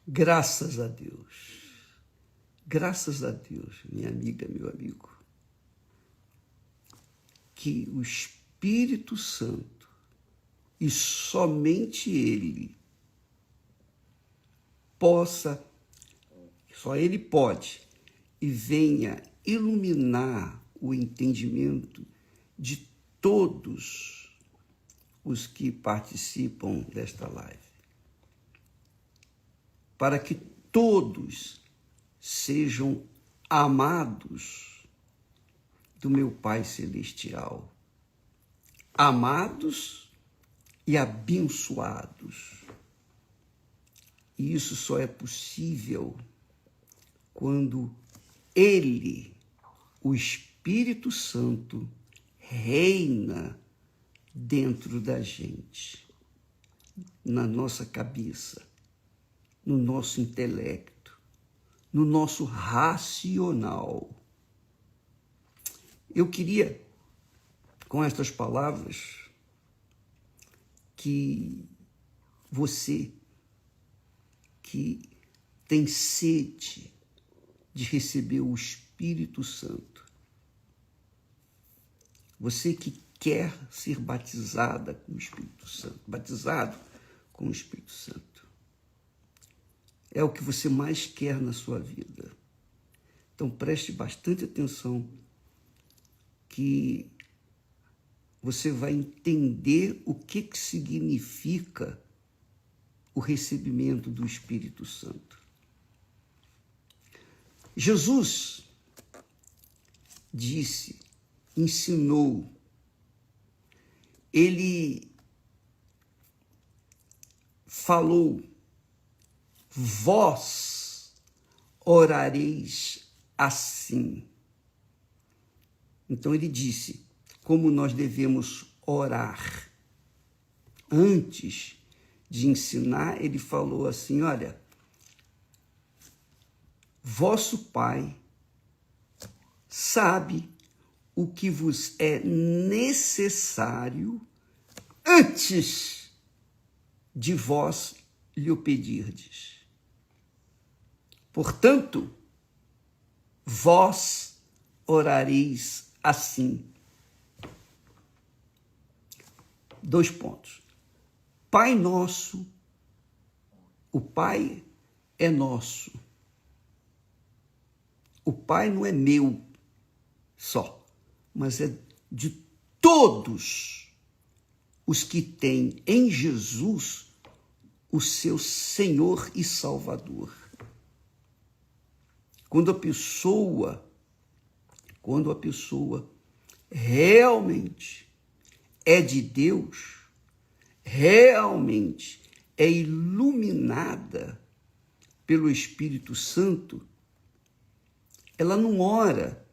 Graças a Deus, minha amiga, meu amigo, que o Espírito Santo, e somente Ele, só Ele pode, e venha iluminar o entendimento de todos os que participam desta live, para que todos sejam amados do meu Pai Celestial, amados e abençoados. E isso só é possível quando Ele, o Espírito Santo, reina dentro da gente, na nossa cabeça, no nosso intelecto, no nosso racional. Eu queria, com estas palavras, que você que tem sede de receber o Espírito Santo, você que quer ser batizado com o Espírito Santo, é o que você mais quer na sua vida. Então preste bastante atenção, que você vai entender o que significa o recebimento do Espírito Santo. Jesus disse, ensinou, ele falou: vós orareis assim. Então ele disse como nós devemos orar. Antes de ensinar, ele falou assim: olha, vosso Pai sabe o que vos é necessário antes de vós lhe o pedirdes. Portanto, vós orareis assim. 2 pontos. Pai nosso, o Pai é nosso. O Pai não é meu só, mas é de todos os que têm em Jesus o seu Senhor e Salvador. Quando a pessoa realmente é de Deus, realmente é iluminada pelo Espírito Santo, ela não ora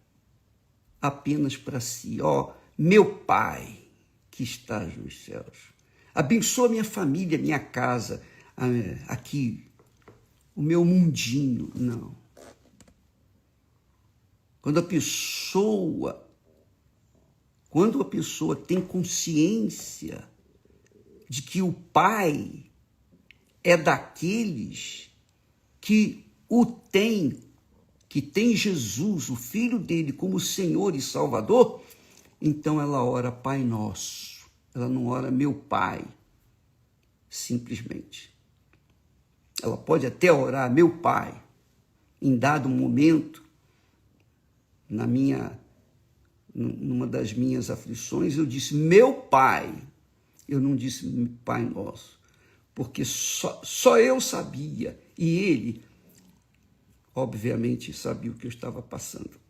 apenas para si: ó, meu Pai que estás nos céus, abençoa minha família, minha casa, aqui, o meu mundinho. Não. Quando a pessoa tem consciência de que o Pai é daqueles que tem Jesus, o Filho dele, como Senhor e Salvador, então ela ora Pai Nosso. Ela não ora meu Pai, simplesmente. Ela pode até orar meu Pai, em dado momento, numa das minhas aflições, eu disse meu Pai. Eu não disse Pai Nosso, porque só eu sabia, e ele, obviamente, sabia o que eu estava passando.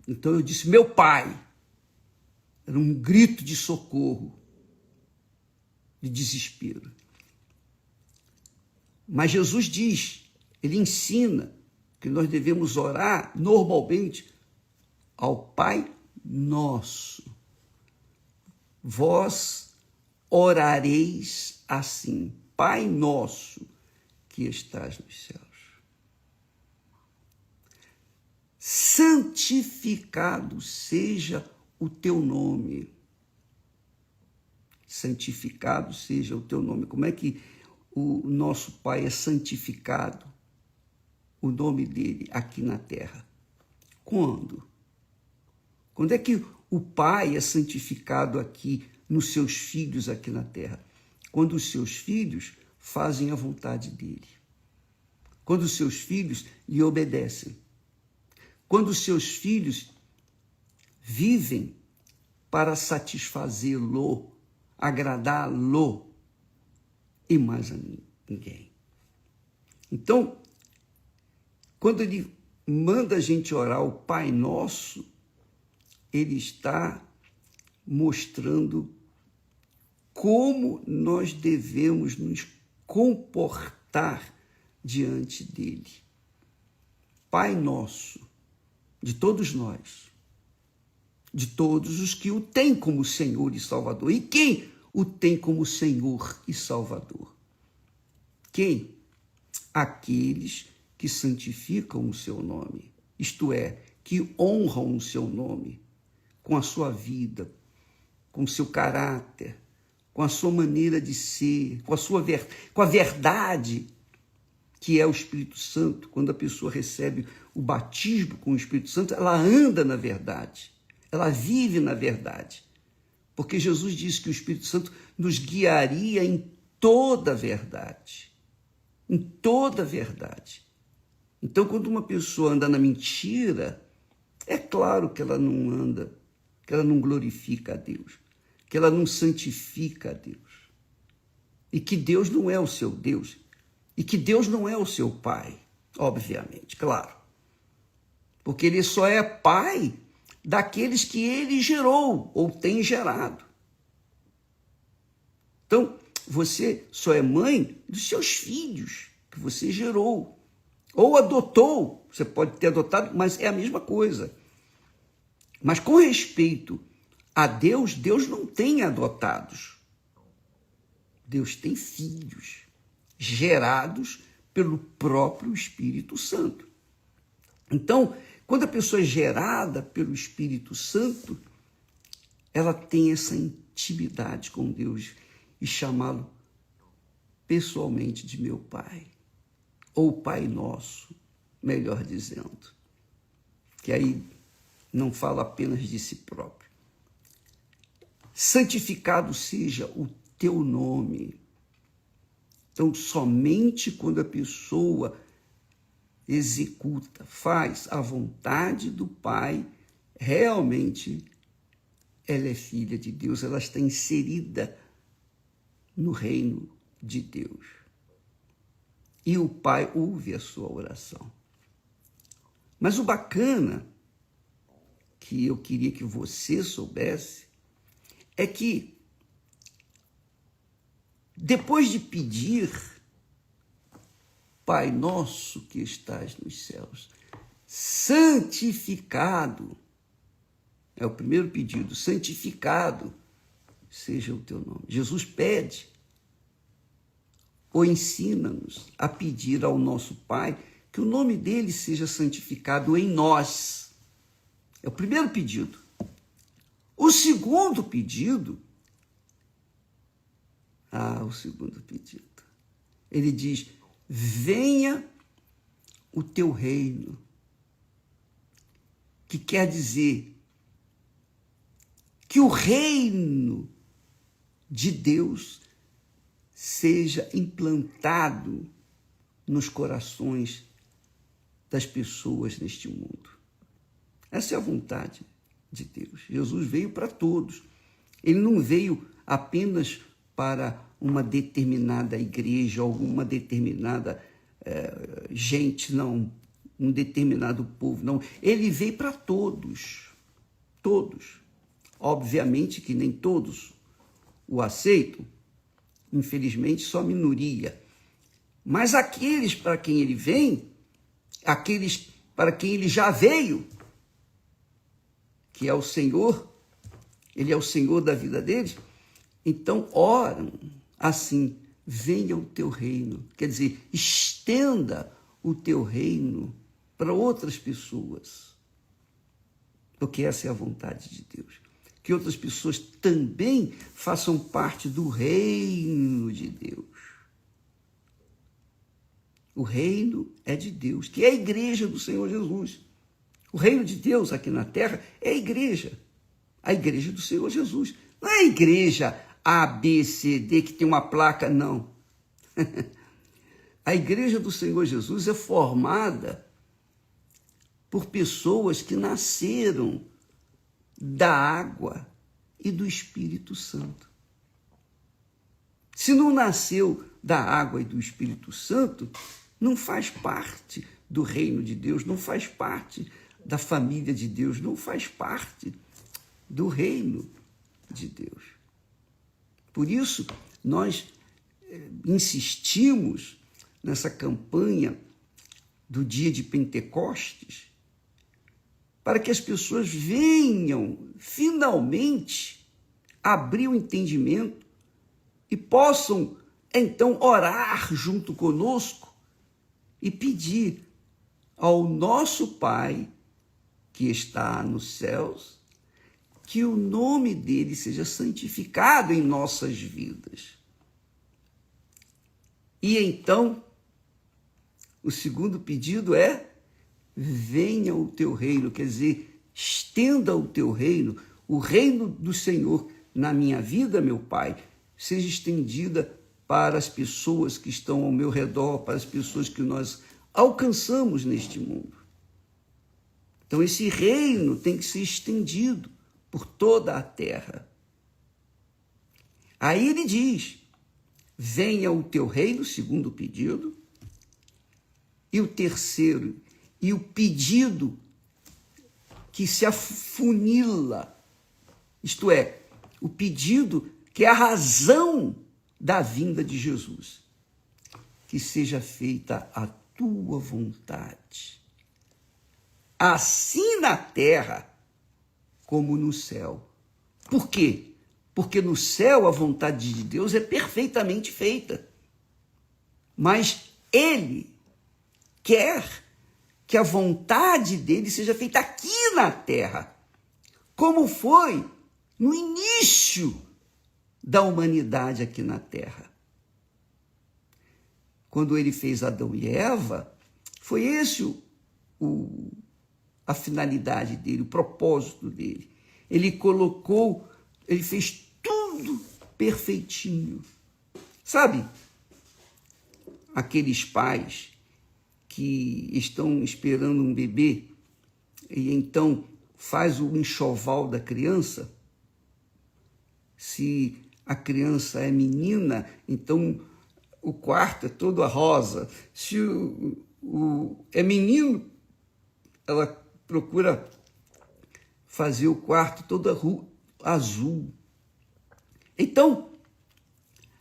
Então eu disse meu Pai. Era um grito de socorro, de desespero. Mas Jesus diz, ele ensina que nós devemos orar normalmente ao Pai Nosso. Vós orareis assim: Pai Nosso que estás nos céus, santificado seja o teu nome. Santificado seja o teu nome. Como é que o nosso Pai é santificado? o nome dele aqui na terra? Quando? Quando é que o Pai é santificado aqui nos seus filhos aqui na terra? Quando os seus filhos fazem a vontade dele. Quando os seus filhos lhe obedecem. Quando os seus filhos vivem para satisfazê-lo, agradá-lo e mais a ninguém. Então, quando ele manda a gente orar o Pai Nosso, ele está mostrando como nós devemos nos comportar diante dele. Pai Nosso, de todos nós, de todos os que o têm como Senhor e Salvador. E quem o tem como Senhor e Salvador? Quem? Aqueles que santificam o seu nome, isto é, que honram o seu nome com a sua vida, com o seu caráter, com a sua maneira de ser, com a verdade que é o Espírito Santo. Quando a pessoa recebe o batismo com o Espírito Santo, ela anda na verdade, ela vive na verdade. Porque Jesus disse que o Espírito Santo nos guiaria em toda a verdade. Em toda a verdade. Então, quando uma pessoa anda na mentira, é claro que ela não anda, que ela não glorifica a Deus, que ela não santifica a Deus. E que Deus não é o seu Deus. E que Deus não é o seu Pai, obviamente, claro. Porque ele só é Pai daqueles que ele gerou ou tem gerado. Então, você só é mãe dos seus filhos que você gerou. Ou adotou, você pode ter adotado, mas é a mesma coisa. Mas com respeito a Deus, Deus não tem adotados. Deus tem filhos gerados pelo próprio Espírito Santo. Então, quando a pessoa é gerada pelo Espírito Santo, ela tem essa intimidade com Deus e chamá-lo pessoalmente de meu Pai, ou Pai Nosso, melhor dizendo, que aí não fala apenas de si próprio. Santificado seja o teu nome. Então, somente quando a pessoa executa, faz a vontade do Pai, realmente ela é filha de Deus, ela está inserida no reino de Deus. E o Pai ouve a sua oração. Mas o bacana, que eu queria que você soubesse, é que depois de pedir, Pai nosso que estás nos céus, santificado, é o primeiro pedido, santificado seja o teu nome. Jesus pede ou ensina-nos a pedir ao nosso Pai que o nome dele seja santificado em nós. É o primeiro pedido. O segundo pedido, ele diz, venha o teu reino, que quer dizer que o reino de Deus seja implantado nos corações das pessoas neste mundo. Essa é a vontade de Deus. Jesus veio para todos. Ele não veio apenas para uma determinada igreja, alguma determinada gente, não, um determinado povo, não. Ele veio para todos, todos. Obviamente que nem todos o aceitam, infelizmente só a minoria. Mas aqueles para quem ele vem, aqueles para quem ele já veio, que é o Senhor, ele é o Senhor da vida deles, então oram assim, venha o teu reino, quer dizer, estenda o teu reino para outras pessoas, porque essa é a vontade de Deus, que outras pessoas também façam parte do reino de Deus. O reino é de Deus, que é a igreja do Senhor Jesus. O reino de Deus aqui na terra é a igreja do Senhor Jesus. Não é a igreja A, B, C, D, que tem uma placa, não. A igreja do Senhor Jesus é formada por pessoas que nasceram da água e do Espírito Santo. Se não nasceu da água e do Espírito Santo, não faz parte do reino de Deus, não faz parte da família de Deus, não faz parte do reino de Deus. Por isso, nós insistimos nessa campanha do dia de Pentecostes, para que as pessoas venham finalmente abrir o entendimento e possam então orar junto conosco e pedir ao nosso Pai que está nos céus que o nome dele seja santificado em nossas vidas. E então, o segundo pedido é: venha o teu reino, quer dizer, estenda o teu reino, o reino do Senhor na minha vida, meu Pai, seja estendida para as pessoas que estão ao meu redor, para as pessoas que nós alcançamos neste mundo. Então, esse reino tem que ser estendido por toda a terra. Aí ele diz: venha o teu reino, segundo pedido, e o terceiro, e o pedido que se afunila, isto é, o pedido que é a razão da vinda de Jesus, que seja feita a tua vontade, assim na terra como no céu. Por quê? Porque no céu a vontade de Deus é perfeitamente feita, mas ele quer que a vontade dele seja feita aqui na terra, como foi no início da humanidade aqui na terra. Quando ele fez Adão e Eva, foi esse a finalidade dele, o propósito dele. Ele fez tudo perfeitinho. Sabe, aqueles pais que estão esperando um bebê e então faz o enxoval da criança. Se a criança é menina, então o quarto é todo a rosa. Se é menino, ela procura fazer o quarto todo azul. Então,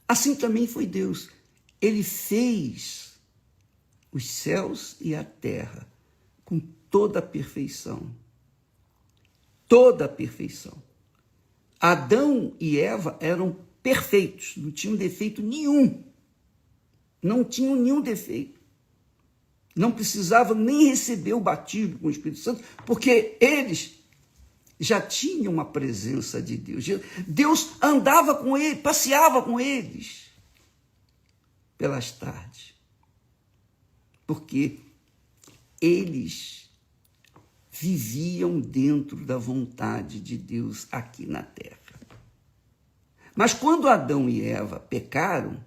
assim também foi Deus. Ele fez os céus e a terra com toda a perfeição. Toda a perfeição. Adão e Eva eram perfeitos, não tinham defeito nenhum. Não tinham nenhum defeito. Não precisavam nem receber o batismo com o Espírito Santo, porque eles já tinham a presença de Deus. Deus andava com eles, passeava com eles pelas tardes. Porque eles viviam dentro da vontade de Deus aqui na terra. Mas quando Adão e Eva pecaram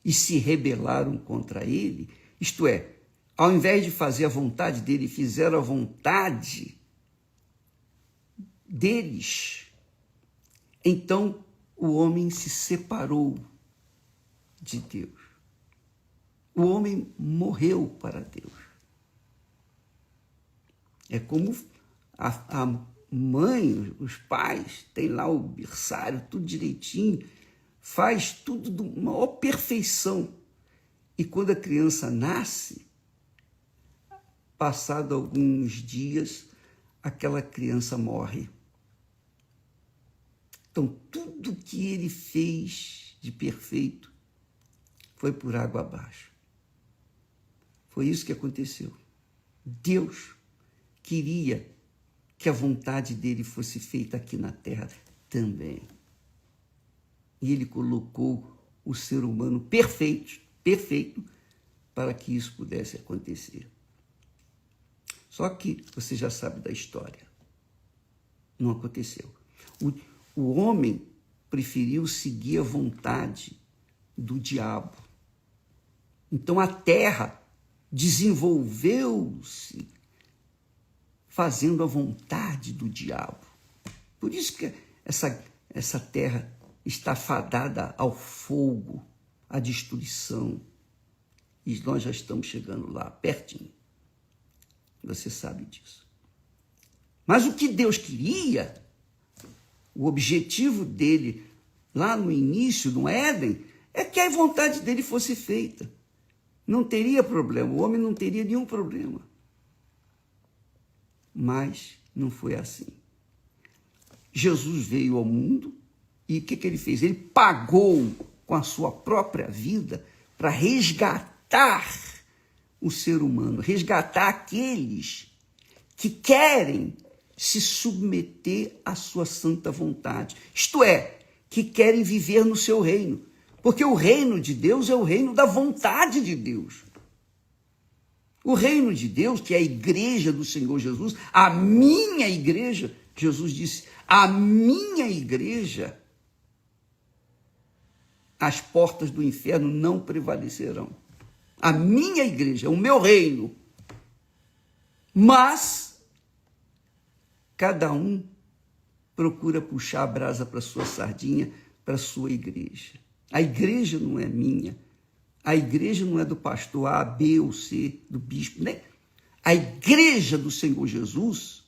e se rebelaram contra ele, isto é, ao invés de fazer a vontade dele, fizeram a vontade deles, então o homem se separou de Deus. O homem morreu para Deus. É como a mãe, os pais, tem lá o berçário, tudo direitinho, faz tudo de maior perfeição. E quando a criança nasce, passado alguns dias, aquela criança morre. Então, tudo que ele fez de perfeito foi por água abaixo. Foi isso que aconteceu. Deus queria que a vontade dele fosse feita aqui na terra também. E ele colocou o ser humano perfeito, para que isso pudesse acontecer. Só que você já sabe da história. Não aconteceu. O homem preferiu seguir a vontade do diabo. Então a terra desenvolveu-se fazendo a vontade do diabo. Por isso que essa terra está fadada ao fogo, à destruição. E nós já estamos chegando lá, pertinho. Você sabe disso. Mas o que Deus queria, o objetivo dele lá no início, no Éden, é que a vontade dele fosse feita. Não teria problema, o homem não teria nenhum problema. Mas não foi assim. Jesus veio ao mundo e o que ele fez? Ele pagou com a sua própria vida para resgatar o ser humano, resgatar aqueles que querem se submeter à sua santa vontade. Isto é, que querem viver no seu reino. Porque o reino de Deus é o reino da vontade de Deus. O reino de Deus, que é a igreja do Senhor Jesus, a minha igreja, Jesus disse, a minha igreja, as portas do inferno não prevalecerão. A minha igreja, o meu reino. Mas cada um procura puxar a brasa para sua sardinha, para sua igreja. A igreja não é minha. A igreja não é do pastor A, B ou C, do bispo, né? A igreja do Senhor Jesus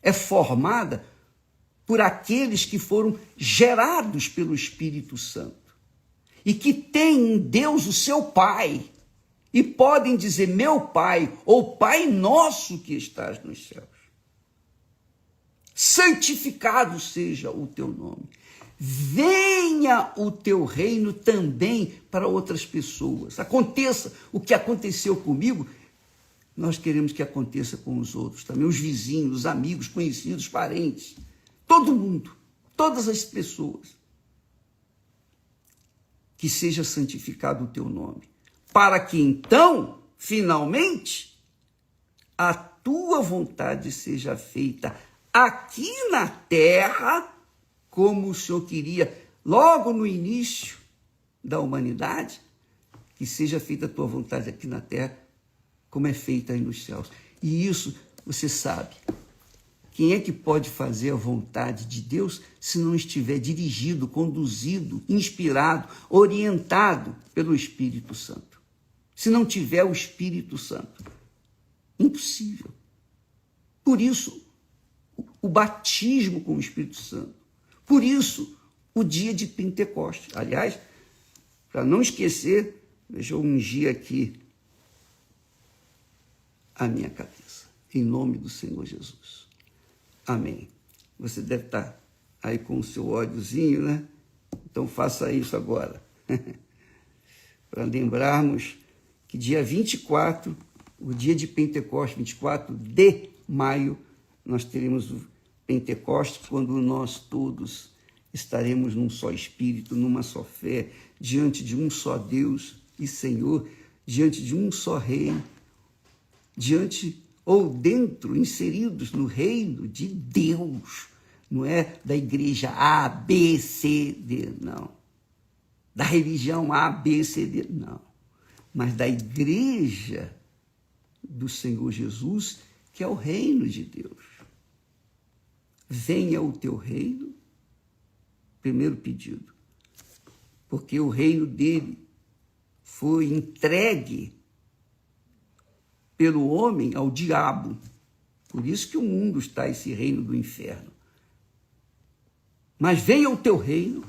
é formada por aqueles que foram gerados pelo Espírito Santo e que têm em Deus o seu Pai e podem dizer meu Pai ou Pai nosso que estás nos céus. Santificado seja o teu nome. Venha o teu reino também para outras pessoas. Aconteça o que aconteceu comigo, nós queremos que aconteça com os outros também, os vizinhos, os amigos, conhecidos, parentes, todo mundo, todas as pessoas. Que seja santificado o teu nome, para que então, finalmente, a tua vontade seja feita aqui na terra, como o Senhor queria logo no início da humanidade, que seja feita a tua vontade aqui na terra, como é feita aí nos céus. E isso, você sabe, quem é que pode fazer a vontade de Deus se não estiver dirigido, conduzido, inspirado, orientado pelo Espírito Santo? Se não tiver o Espírito Santo, impossível. Por isso, o batismo com o Espírito Santo. Por isso, o dia de Pentecostes. Aliás, para não esquecer, deixa eu ungir aqui a minha cabeça, em nome do Senhor Jesus. Amém. Você deve estar aí com o seu óleozinho, né? Então faça isso agora. Para lembrarmos que dia 24, o dia de Pentecostes, 24 de maio, nós teremos o Pentecostes, quando nós todos estaremos num só Espírito, numa só fé, diante de um só Deus e Senhor, diante de um só Rei, diante ou dentro, inseridos no reino de Deus, não é da igreja A, B, C, D, não. Da religião A, B, C, D, não. Mas da igreja do Senhor Jesus, que é o reino de Deus. Venha o teu reino, primeiro pedido, porque o reino dele foi entregue pelo homem ao diabo. Por isso que o mundo está esse reino do inferno. Mas venha o teu reino,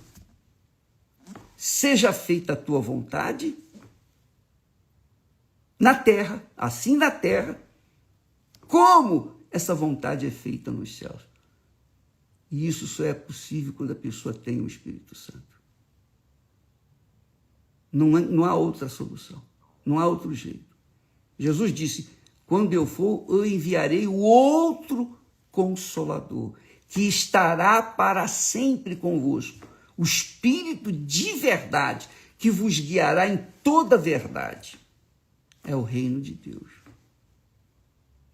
seja feita a tua vontade, na terra, assim na terra, como essa vontade é feita nos céus. E isso só é possível quando a pessoa tem o Espírito Santo. Não há outra solução, não há outro jeito. Jesus disse, quando eu for, eu enviarei o outro Consolador, que estará para sempre convosco, o Espírito de verdade, que vos guiará em toda a verdade. é o reino de Deus.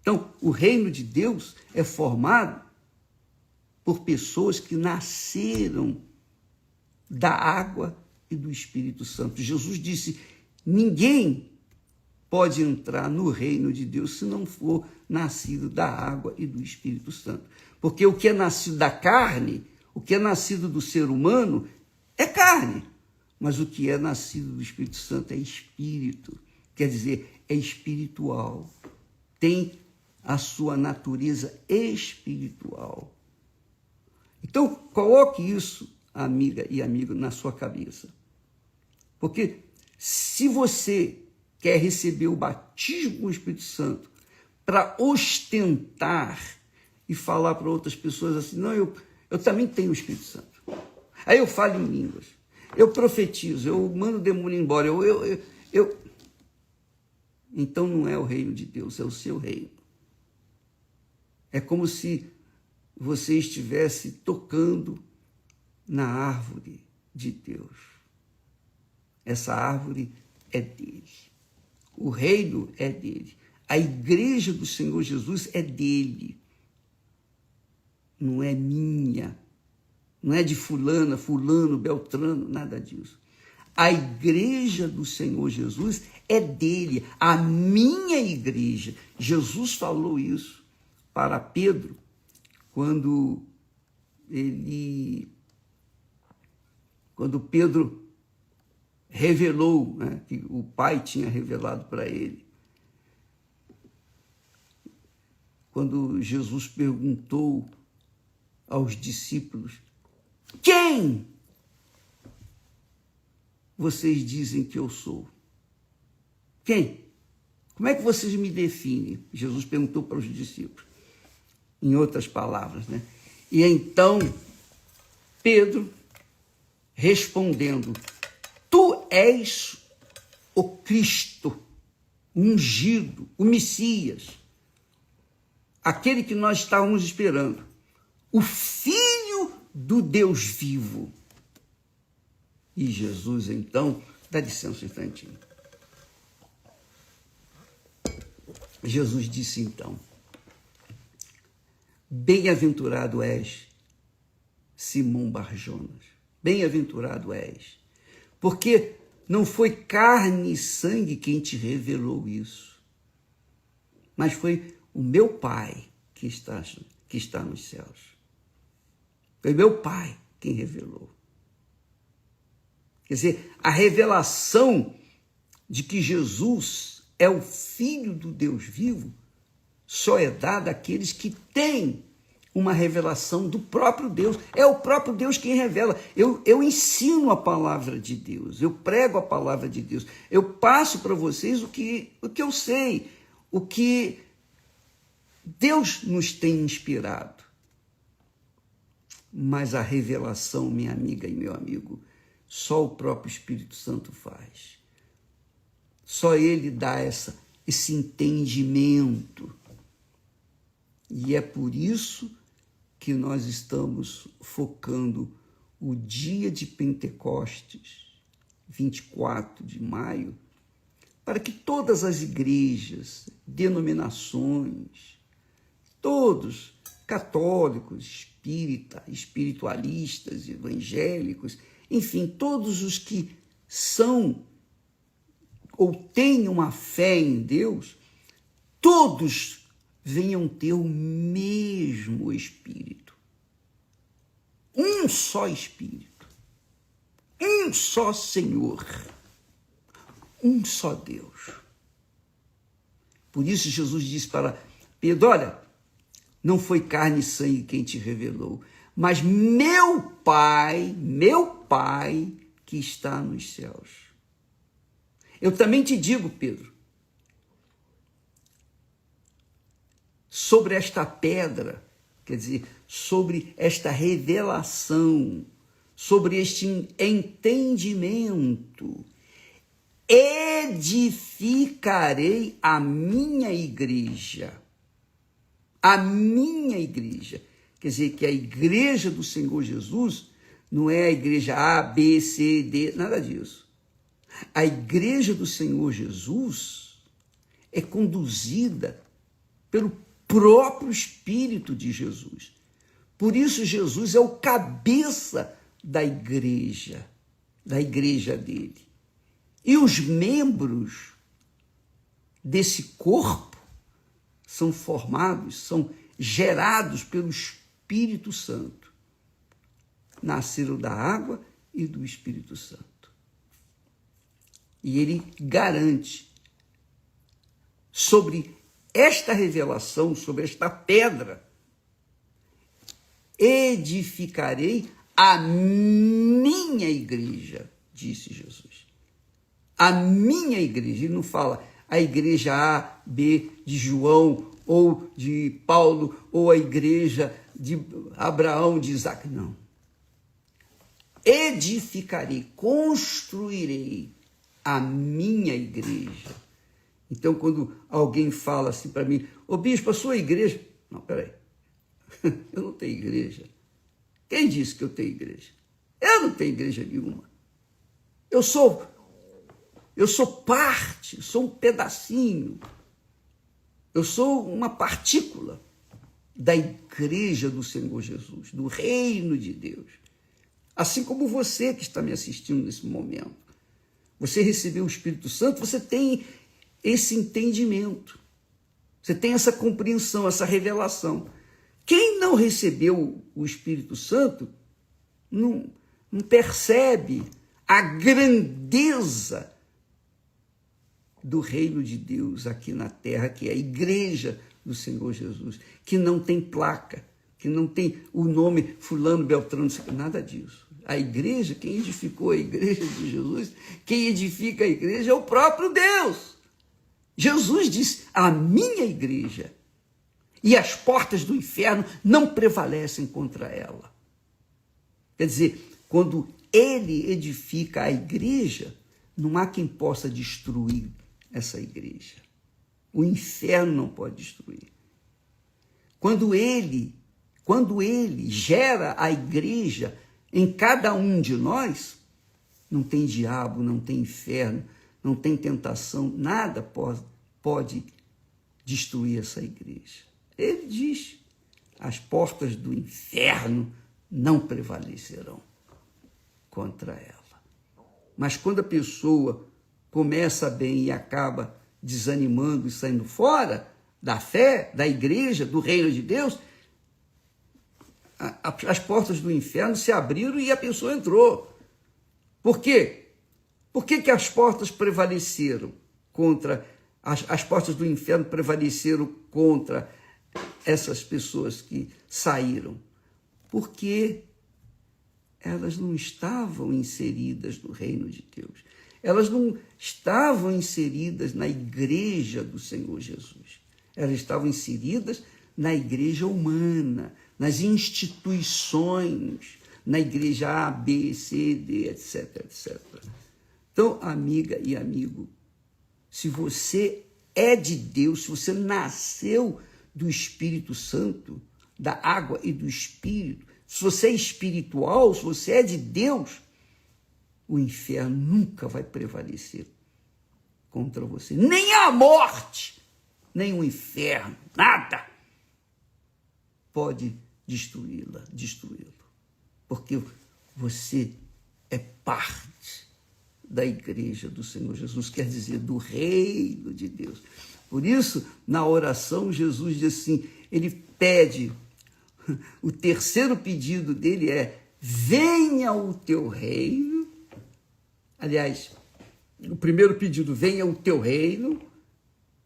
Então, o reino de Deus é formado por pessoas que nasceram da água e do Espírito Santo. Jesus disse: ninguém pode entrar no reino de Deus se não for nascido da água e do Espírito Santo. Porque o que é nascido da carne, o que é nascido do ser humano, é carne. Mas o que é nascido do Espírito Santo é espírito. Quer dizer, é espiritual. Tem a sua natureza espiritual. Então, coloque isso, amiga e amigo, na sua cabeça. Porque se você quer receber o batismo com o Espírito Santo para ostentar e falar para outras pessoas assim, não, eu também tenho o Espírito Santo. Aí eu falo em línguas, eu profetizo, eu mando o demônio embora, Então não é o reino de Deus, é o seu reino. É como se você estivesse tocando na árvore de Deus. Essa árvore é dele. O reino é dele. A igreja do Senhor Jesus é dele. Não é minha. Não é de fulana, fulano, beltrano, nada disso. A igreja do Senhor Jesus é dele. A minha igreja. Jesus falou isso para Pedro quando Pedro revelou, né, que o Pai tinha revelado para ele. Quando Jesus perguntou aos discípulos: quem vocês dizem que eu sou? Quem? Como é que vocês me definem? Jesus perguntou para os discípulos. Em outras palavras, né? E então, Pedro, respondendo: tu és o Cristo, o ungido, o Messias, aquele que nós estávamos esperando, o Filho do Deus vivo. E Jesus, então, dá licença um instantinho. Jesus disse então: bem-aventurado és, Simão Barjonas, bem-aventurado és, porque não foi carne e sangue quem te revelou isso, mas foi o meu Pai que está nos céus. Foi meu Pai quem revelou. Quer dizer, a revelação de que Jesus é o Filho do Deus vivo só é dada àqueles que têm uma revelação do próprio Deus. É o próprio Deus quem revela. Eu ensino a palavra de Deus, eu prego a palavra de Deus, eu passo para vocês o que eu sei, o que Deus nos tem inspirado. Mas a revelação, minha amiga e meu amigo, só o próprio Espírito Santo faz. Só ele dá esse entendimento. E é por isso que nós estamos focando o dia de Pentecostes, 24 de maio, para que todas as igrejas, denominações, todos, católicos, espiritualistas, evangélicos, enfim, todos os que são ou têm uma fé em Deus, todos venham ter o mesmo Espírito. Um só Espírito. Um só Senhor. Um só Deus. Por isso Jesus disse para Pedro: olha, não foi carne e sangue quem te revelou, mas meu Pai que está nos céus. Eu também te digo, Pedro, sobre esta pedra, quer dizer, sobre esta revelação, sobre este entendimento, edificarei a minha igreja. A minha igreja. Quer dizer, que a igreja do Senhor Jesus não é a igreja A, B, C, D, nada disso. A igreja do Senhor Jesus é conduzida pelo próprio Espírito de Jesus. Por isso, Jesus é o cabeça da igreja dele. E os membros desse corpo são formados, são gerados pelo Espírito Santo. Nasceram da água e do Espírito Santo. E ele garante sobre esta revelação, sobre esta pedra, edificarei a minha igreja, disse Jesus. A minha igreja. Ele não fala a igreja A, B, de João, ou de Paulo, ou a igreja de Abraão, de Isaac. Não. Edificarei, construirei a minha igreja. Então, quando alguém fala assim para mim, ô bispo, a sua igreja... Não, peraí. Eu não tenho igreja. Quem disse que eu tenho igreja? Eu não tenho igreja nenhuma. Eu sou parte, sou um pedacinho. Eu sou uma partícula da igreja do Senhor Jesus, do reino de Deus. Assim como você que está me assistindo nesse momento. Você recebeu o Espírito Santo, você tem esse entendimento. Você tem essa compreensão, essa revelação. Quem não recebeu o Espírito Santo não percebe a grandeza do reino de Deus aqui na terra, que é a igreja do Senhor Jesus, que não tem placa, que não tem o nome fulano, beltrano, nada disso. A igreja, quem edificou a igreja de Jesus, quem edifica a igreja é o próprio Deus. Jesus disse, a minha igreja, e as portas do inferno não prevalecem contra ela. Quer dizer, quando ele edifica a igreja, não há quem possa destruir essa igreja. O inferno não pode destruir. Quando ele gera a igreja em cada um de nós, não tem diabo, não tem inferno, não tem tentação, nada pode destruir essa igreja. Ele diz, as portas do inferno não prevalecerão contra ela. Mas quando a pessoa começa bem e acaba desanimando e saindo fora da fé, da igreja, do reino de Deus, as portas do inferno se abriram e a pessoa entrou. Por quê? Por que as portas prevaleceram contra, as portas do inferno prevaleceram contra essas pessoas que saíram? Porque elas não estavam inseridas no reino de Deus. Elas não estavam inseridas na igreja do Senhor Jesus. Elas estavam inseridas na igreja humana, nas instituições, na igreja A, B, C, D, etc, etc. Então, amiga e amigo, se você é de Deus, se você nasceu do Espírito Santo, da água e do Espírito, se você é espiritual, se você é de Deus, o inferno nunca vai prevalecer contra você. Nem a morte, nem o inferno, nada pode destruí-lo. Porque você é parte da igreja do Senhor Jesus, quer dizer, do reino de Deus. Por isso, na oração, Jesus diz assim, ele pede, o terceiro pedido dele é, venha o teu reino. Aliás, o primeiro pedido, venha o teu reino,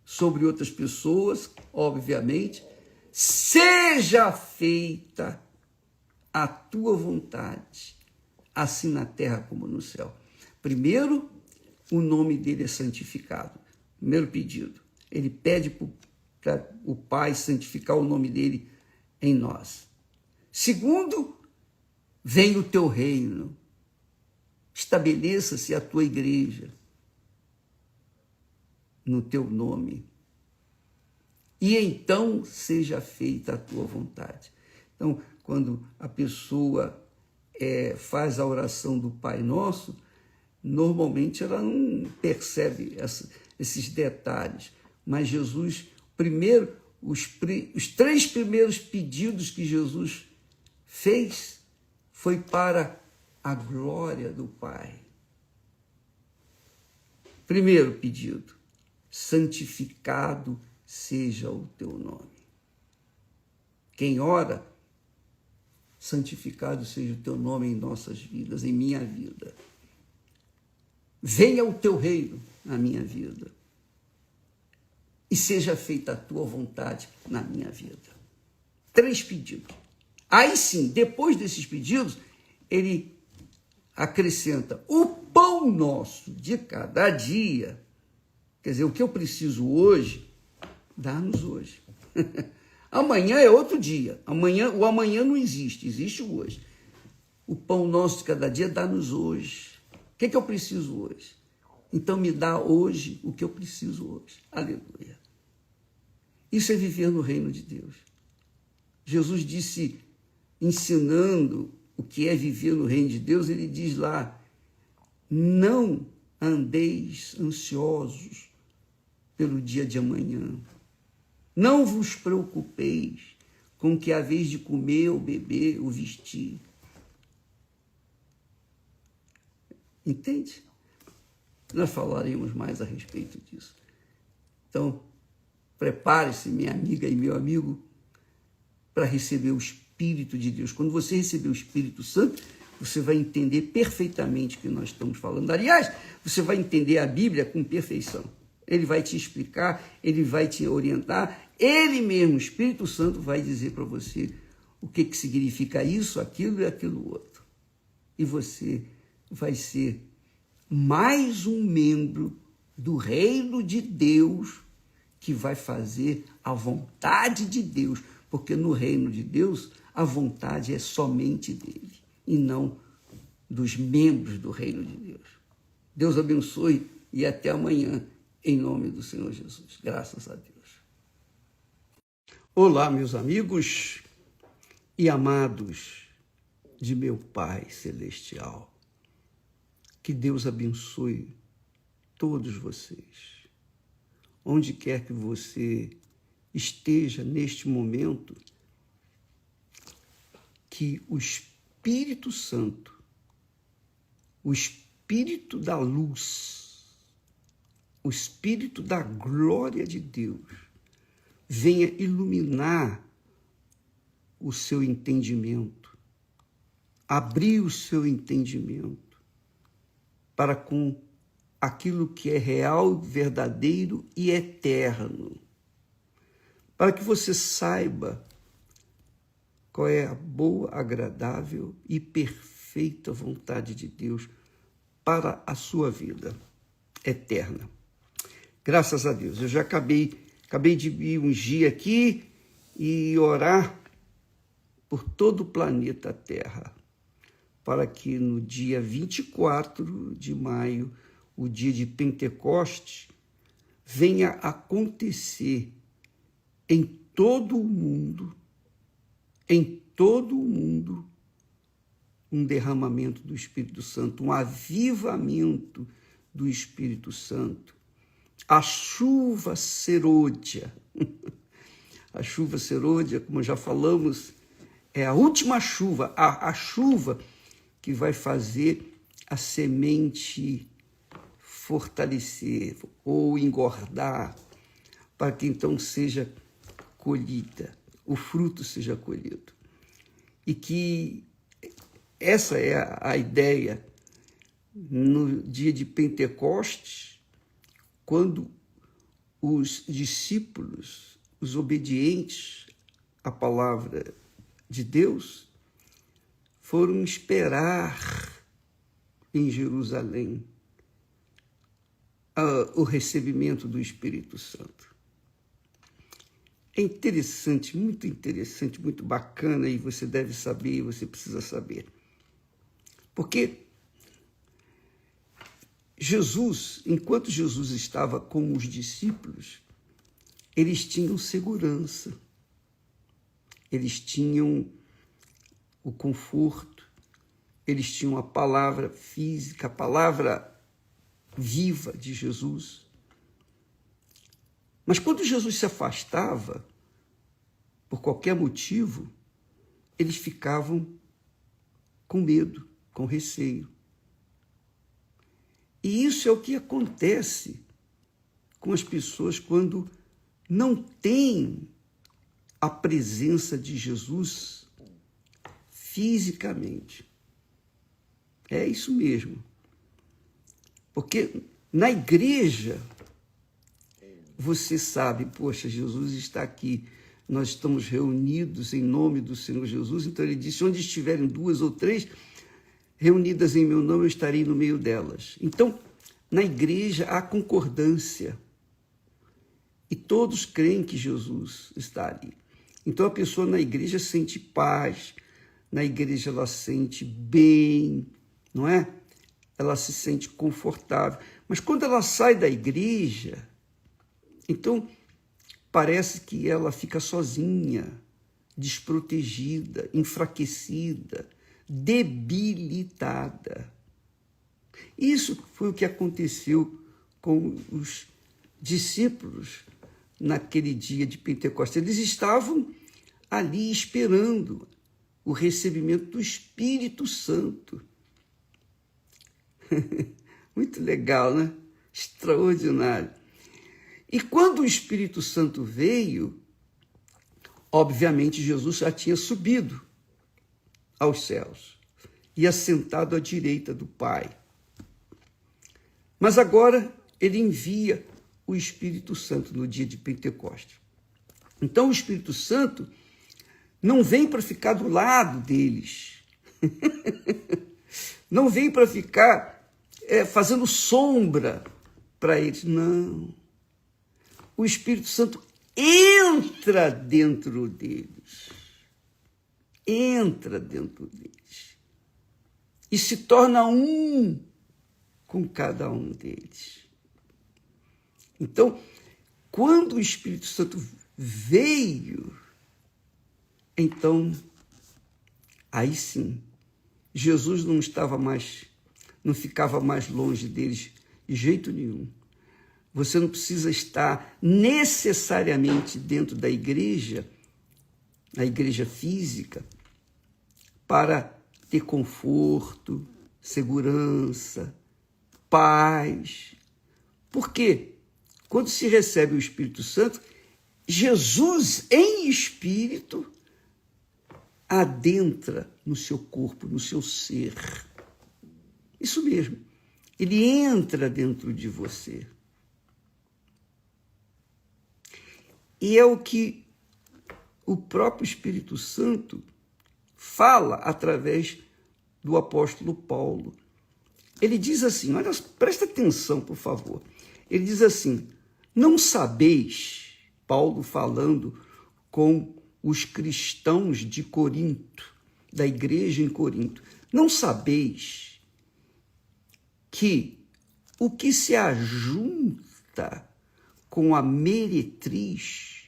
sobre outras pessoas, obviamente, seja feita a tua vontade, assim na terra como no céu. Primeiro, o nome dele é santificado. Primeiro pedido, ele pede para o Pai santificar o nome dele em nós. Segundo, vem o teu reino, estabeleça-se a tua igreja no teu nome. E então seja feita a tua vontade. Então, quando a pessoa faz a oração do Pai Nosso, normalmente ela não percebe esses detalhes. Mas Jesus, os 3 primeiros pedidos que Jesus fez foi para a glória do Pai. Primeiro pedido: santificado seja o teu nome. Quem ora, santificado seja o teu nome em nossas vidas, em minha vida. Venha o teu reino na minha vida e seja feita a tua vontade na minha vida. 3 pedidos. Aí sim, depois desses pedidos, ele acrescenta: o pão nosso de cada dia. Quer dizer, o que eu preciso hoje, dá-nos hoje. Amanhã é outro dia. O amanhã não existe, existe o hoje. O pão nosso de cada dia, dá-nos hoje. O que eu preciso hoje? Então me dá hoje o que eu preciso hoje. Aleluia. Isso é viver no reino de Deus. Jesus disse, ensinando o que é viver no reino de Deus, ele diz lá: não andeis ansiosos pelo dia de amanhã. Não vos preocupeis com o que há vez de comer, ou beber, ou vestir. Entende? Nós falaremos mais a respeito disso. Então, prepare-se, minha amiga e meu amigo, para receber o Espírito de Deus. Quando você receber o Espírito Santo, você vai entender perfeitamente o que nós estamos falando. Aliás, você vai entender a Bíblia com perfeição. Ele vai te explicar, ele vai te orientar, ele mesmo, o Espírito Santo, vai dizer para você o que significa isso, aquilo e aquilo outro. E você vai ser mais um membro do reino de Deus que vai fazer a vontade de Deus, porque no reino de Deus a vontade é somente dele e não dos membros do reino de Deus. Deus abençoe e até amanhã, em nome do Senhor Jesus. Graças a Deus. Olá, meus amigos e amados de meu Pai Celestial. Que Deus abençoe todos vocês. Onde quer que você esteja neste momento, que o Espírito Santo, o Espírito da luz, o Espírito da glória de Deus, venha iluminar o seu entendimento, abrir o seu entendimento para com aquilo que é real, verdadeiro e eterno, para que você saiba qual é a boa, agradável e perfeita vontade de Deus para a sua vida eterna. Graças a Deus. Eu já acabei de me ungir aqui e orar por todo o planeta Terra, para que no dia 24 de maio, o dia de Pentecostes, venha acontecer em todo o mundo, um derramamento do Espírito Santo, um avivamento do Espírito Santo. A chuva serôdia. A chuva serôdia, como já falamos, é a última chuva, a chuva que vai fazer a semente fortalecer ou engordar, para que então seja colhida, o fruto seja colhido. E que essa é a ideia no dia de Pentecostes, quando os discípulos, os obedientes à palavra de Deus, foram esperar em Jerusalém o recebimento do Espírito Santo. É interessante, muito bacana, e você deve saber, você precisa saber. Porque Jesus, enquanto Jesus estava com os discípulos, eles tinham segurança, eles tinham o conforto, eles tinham a palavra física, a palavra viva de Jesus. Mas quando Jesus se afastava, por qualquer motivo, eles ficavam com medo, com receio. E isso é o que acontece com as pessoas quando não têm a presença de Jesus fisicamente. É isso mesmo. Porque na igreja, você sabe, poxa, Jesus está aqui, nós estamos reunidos em nome do Senhor Jesus, então ele disse, onde estiverem 2 ou 3 reunidas em meu nome, eu estarei no meio delas. Então, na igreja há concordância, e todos creem que Jesus está ali. Então, a pessoa na igreja sente paz, na igreja ela sente bem, não é? Ela se sente confortável. Mas quando ela sai da igreja, então parece que ela fica sozinha, desprotegida, enfraquecida, debilitada. Isso foi o que aconteceu com os discípulos naquele dia de Pentecostes. Eles estavam ali esperando o recebimento do Espírito Santo. Muito legal, né? Extraordinário. E quando o Espírito Santo veio, obviamente Jesus já tinha subido aos céus e assentado à direita do Pai. Mas agora ele envia o Espírito Santo no dia de Pentecostes. Então o Espírito Santo não vem para ficar do lado deles. Não vem para ficar fazendo sombra para eles. Não. O Espírito Santo entra dentro deles. Entra dentro deles. E se torna um com cada um deles. Então, quando o Espírito Santo veio, então, aí sim, Jesus não ficava mais longe deles de jeito nenhum. Você não precisa estar necessariamente dentro da igreja, na igreja física, para ter conforto, segurança, paz. Por quê? Quando se recebe o Espírito Santo, Jesus em espírito adentra no seu corpo, no seu ser. Isso mesmo. Ele entra dentro de você. E é o que o próprio Espírito Santo fala através do apóstolo Paulo. Ele diz assim, olha, presta atenção, por favor. Ele diz assim, não sabeis, Paulo falando com os cristãos de Corinto, da igreja em Corinto, não sabeis que o que se ajunta com a meretriz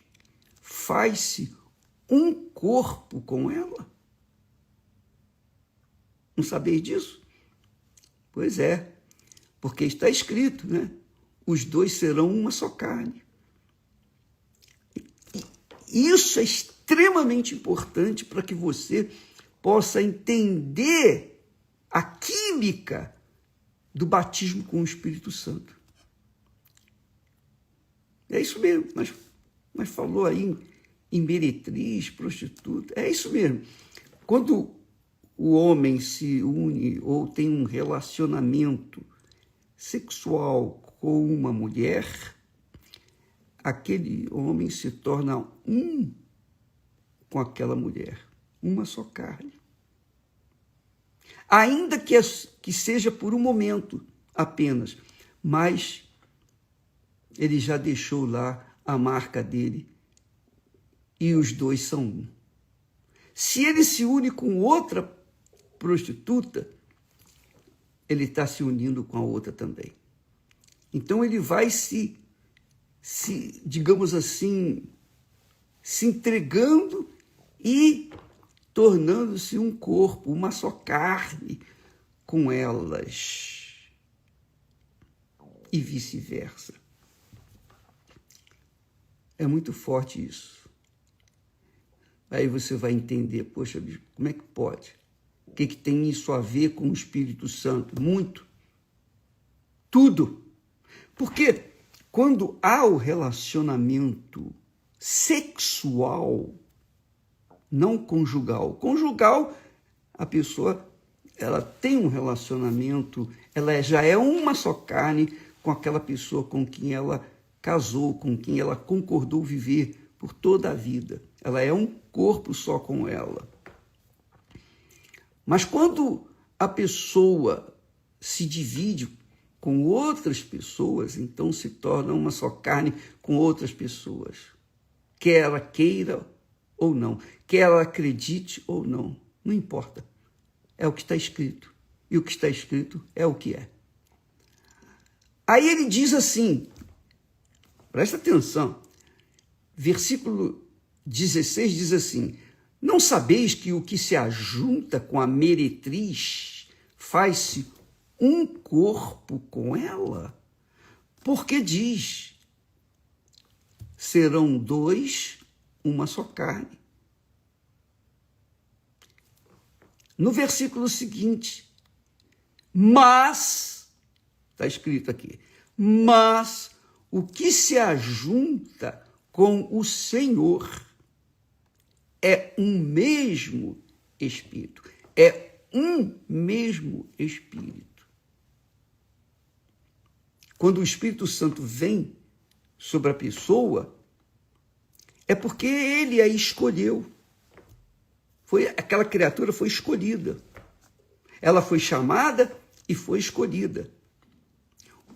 faz-se um corpo com ela? Não sabeis disso? Pois é, porque está escrito, né? Os dois serão uma só carne. Isso é extremamente importante para que você possa entender a química do batismo com o Espírito Santo. É isso mesmo, mas falou aí em meretriz, prostituta, é isso mesmo. Quando o homem se une ou tem um relacionamento sexual com uma mulher, aquele homem se torna um com aquela mulher, uma só carne. Ainda que seja por um momento apenas, mas ele já deixou lá a marca dele e os dois são um. Se ele se une com outra prostituta, ele está se unindo com a outra também. Então ele vai se digamos assim, se entregando e tornando-se um corpo, uma só carne com elas. E vice-versa. É muito forte isso. Aí você vai entender, poxa, como é que pode? O que tem isso a ver com o Espírito Santo? Muito. Tudo. Porque quando há o relacionamento sexual, não conjugal. Conjugal, a pessoa ela tem um relacionamento, ela já é uma só carne com aquela pessoa com quem ela casou, com quem ela concordou viver por toda a vida. Ela é um corpo só com ela. Mas quando a pessoa se divide com outras pessoas, então se torna uma só carne com outras pessoas. Quer ela queira ou não, quer ela acredite ou não, não importa. É o que está escrito. E o que está escrito é o que é. Aí ele diz assim, presta atenção, versículo 16 diz assim, não sabeis que o que se ajunta com a meretriz faz-se um corpo com ela? Porque diz, serão dois, uma só carne. No versículo seguinte, mas, está escrito aqui, mas o que se ajunta com o Senhor é um mesmo Espírito, é um mesmo Espírito. Quando o Espírito Santo vem sobre a pessoa, é porque ele a escolheu. Aquela criatura foi escolhida. Ela foi chamada e foi escolhida.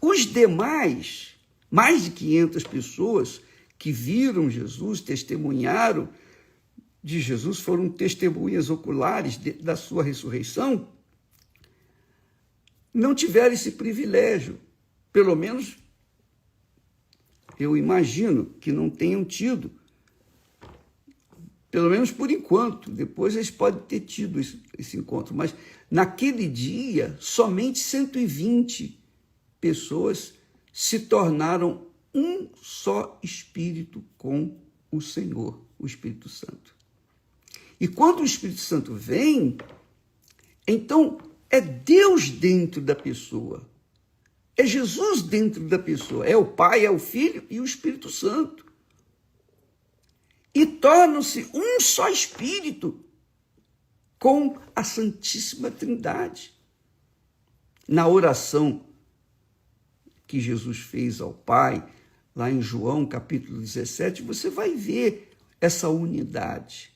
Os demais, mais de 500 pessoas que viram Jesus, testemunharam de Jesus, foram testemunhas oculares da sua ressurreição, não tiveram esse privilégio. Pelo menos, eu imagino que não tenham tido. Pelo menos por enquanto, depois eles podem ter tido esse encontro. Mas naquele dia, somente 120 pessoas se tornaram um só Espírito com o Senhor, o Espírito Santo. E quando o Espírito Santo vem, então é Deus dentro da pessoa. É Jesus dentro da pessoa. É o Pai, é o Filho e o Espírito Santo. E tornam-se um só Espírito com a Santíssima Trindade. Na oração que Jesus fez ao Pai, lá em João, capítulo 17, você vai ver essa unidade.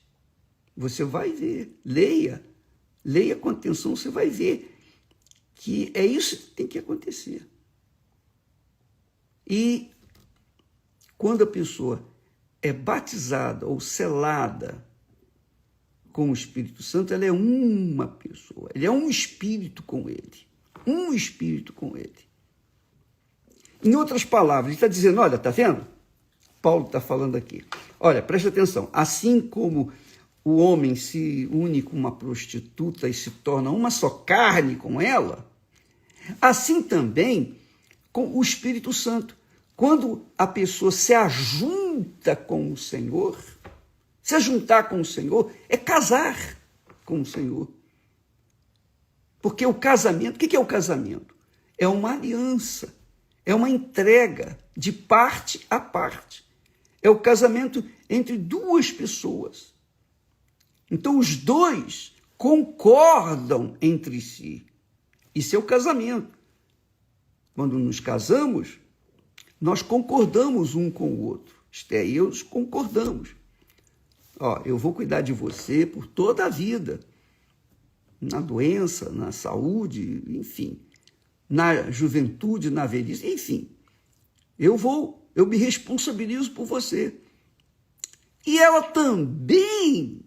Você vai ver, leia com atenção, você vai ver que é isso que tem que acontecer. E quando a pessoa é batizada ou selada com o Espírito Santo, ela é uma pessoa, ele é um espírito com ele, um espírito com ele. Em outras palavras, ele está dizendo, olha, está vendo? Paulo está falando aqui. Olha, presta atenção, assim como o homem se une com uma prostituta e se torna uma só carne com ela, assim também com o Espírito Santo. Quando a pessoa se ajunta com o Senhor, se ajuntar com o Senhor é casar com o Senhor. Porque o casamento, o que é o casamento? É uma aliança, é uma entrega de parte a parte. É o casamento entre duas pessoas. Então os dois concordam entre si. Isso é o casamento. Quando nos casamos, nós concordamos um com o outro. Esté e eu concordamos. Eu vou cuidar de você por toda a vida. Na doença, na saúde, enfim. Na juventude, na velhice, enfim. Eu me responsabilizo por você. E ela também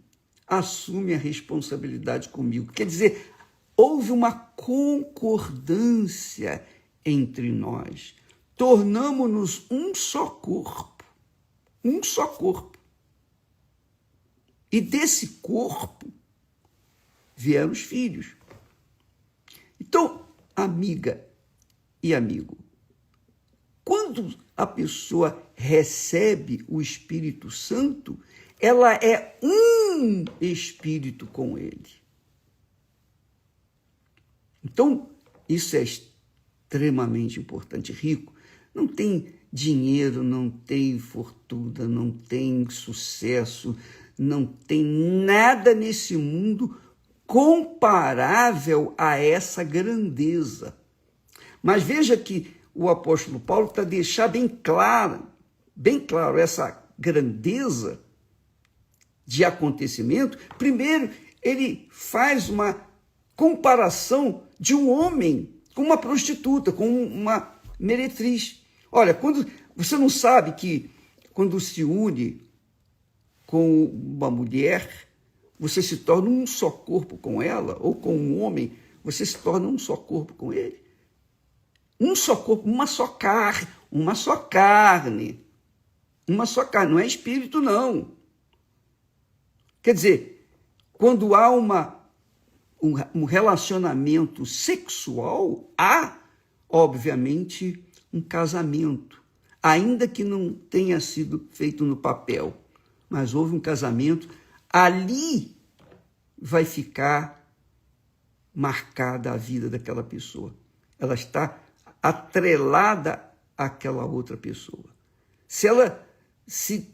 assume a responsabilidade comigo. Quer dizer, houve uma concordância entre nós. Tornamo-nos um só corpo. Um só corpo. E desse corpo vieram os filhos. Então, amiga e amigo, quando a pessoa recebe o Espírito Santo, ela é um espírito com ele. Então, isso é extremamente importante. Rico não tem dinheiro, não tem fortuna, não tem sucesso, não tem nada nesse mundo comparável a essa grandeza. Mas veja que o apóstolo Paulo está deixando bem claro essa grandeza de acontecimento. Primeiro, ele faz uma comparação de um homem com uma prostituta, com uma meretriz. Olha, quando você não sabe que quando se une com uma mulher, você se torna um só corpo com ela, ou com um homem, você se torna um só corpo com ele. Um só corpo, uma só carne, uma só carne, não é espírito, não. Quer dizer, quando há um relacionamento sexual, há, obviamente, um casamento, ainda que não tenha sido feito no papel, mas houve um casamento, ali vai ficar marcada a vida daquela pessoa. Ela está atrelada àquela outra pessoa. Se ela se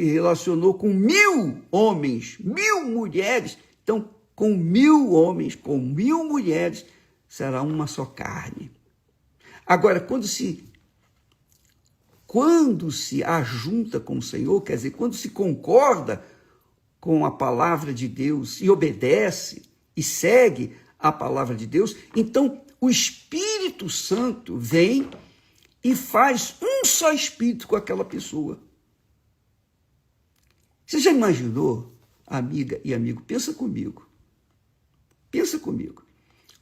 relacionou com 1000 homens, 1000 mulheres, então com 1000 homens, com 1000 mulheres, será uma só carne. Agora, quando se ajunta com o Senhor, quer dizer, quando se concorda com a palavra de Deus e obedece e segue a palavra de Deus, então o Espírito Santo vem e faz um só espírito com aquela pessoa. Você já imaginou, amiga e amigo, pensa comigo,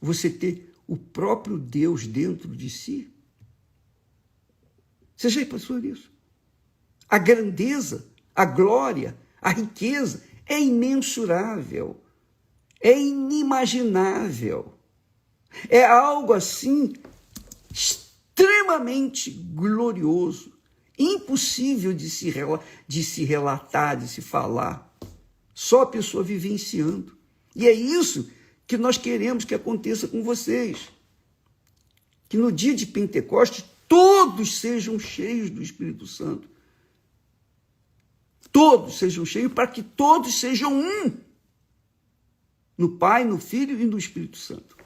você ter o próprio Deus dentro de si? Você já pensou nisso? A grandeza, a glória, a riqueza é imensurável, é inimaginável. É algo assim extremamente glorioso, impossível de se relatar, de se falar. Só a pessoa vivenciando. E é isso que nós queremos que aconteça com vocês. Que no dia de Pentecostes todos sejam cheios do Espírito Santo. Todos sejam cheios, para que todos sejam um. No Pai, no Filho e no Espírito Santo.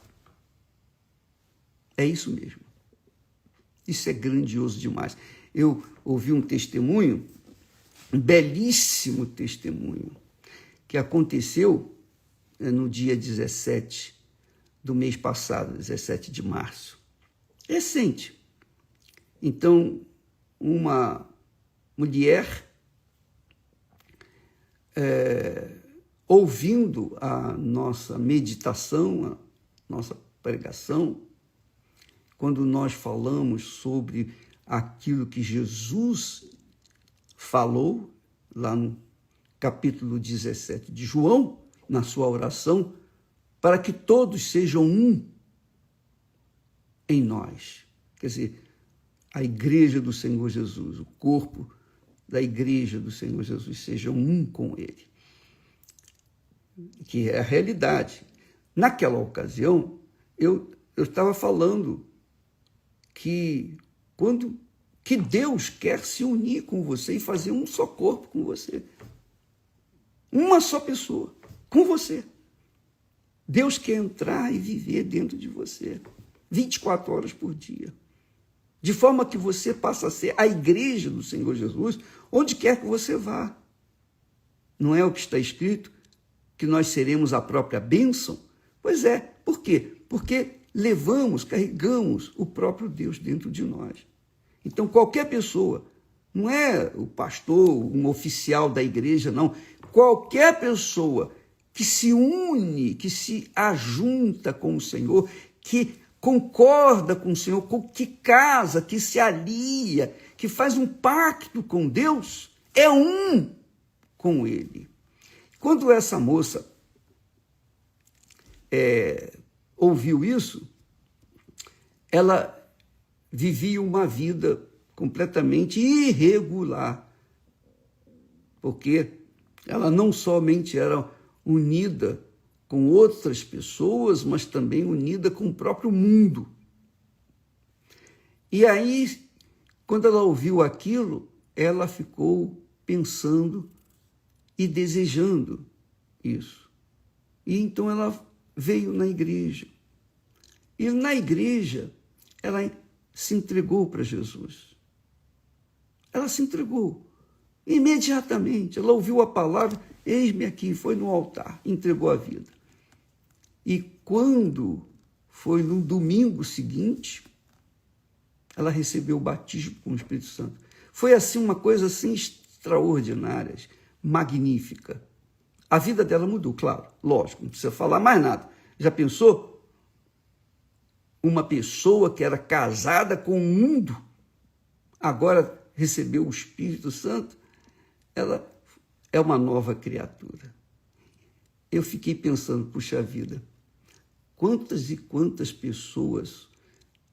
É isso mesmo. Isso é grandioso demais. Eu ouvi um testemunho, um belíssimo testemunho, que aconteceu no dia 17 do mês passado, 17 de março. Recente. Então, uma mulher, ouvindo a nossa meditação, a nossa pregação, quando nós falamos sobre aquilo que Jesus falou, lá no capítulo 17 de João, na sua oração, para que todos sejam um em nós. Quer dizer, a igreja do Senhor Jesus, o corpo da igreja do Senhor Jesus, sejam um com ele. Que é a realidade. Naquela ocasião, eu estava falando que Deus quer se unir com você e fazer um só corpo com você. Uma só pessoa, com você. Deus quer entrar e viver dentro de você, 24 horas por dia. De forma que você passa a ser a igreja do Senhor Jesus, onde quer que você vá. Não é o que está escrito? Que nós seremos a própria bênção? Pois é. Por quê? Porque carregamos o próprio Deus dentro de nós. Então, qualquer pessoa, não é o pastor, um oficial da igreja, não. Qualquer pessoa que se une, que se ajunta com o Senhor, que concorda com o Senhor, que casa, que se alia, que faz um pacto com Deus, é um com Ele. Quando essa moça ouviu isso, ela vivia uma vida completamente irregular, porque ela não somente era unida com outras pessoas, mas também unida com o próprio mundo. E aí, quando ela ouviu aquilo, ela ficou pensando e desejando isso. E então ela veio na igreja. E na igreja, ela se entregou para Jesus. Ela se entregou. Imediatamente, ela ouviu a palavra, eis-me aqui, foi no altar, entregou a vida. E quando foi no domingo seguinte, ela recebeu o batismo com o Espírito Santo. Foi assim uma coisa assim extraordinária, magnífica. A vida dela mudou, claro, lógico, não precisa falar mais nada. Já pensou? Uma pessoa que era casada com o mundo, agora recebeu o Espírito Santo, ela é uma nova criatura. Eu fiquei pensando, puxa vida, quantas e quantas pessoas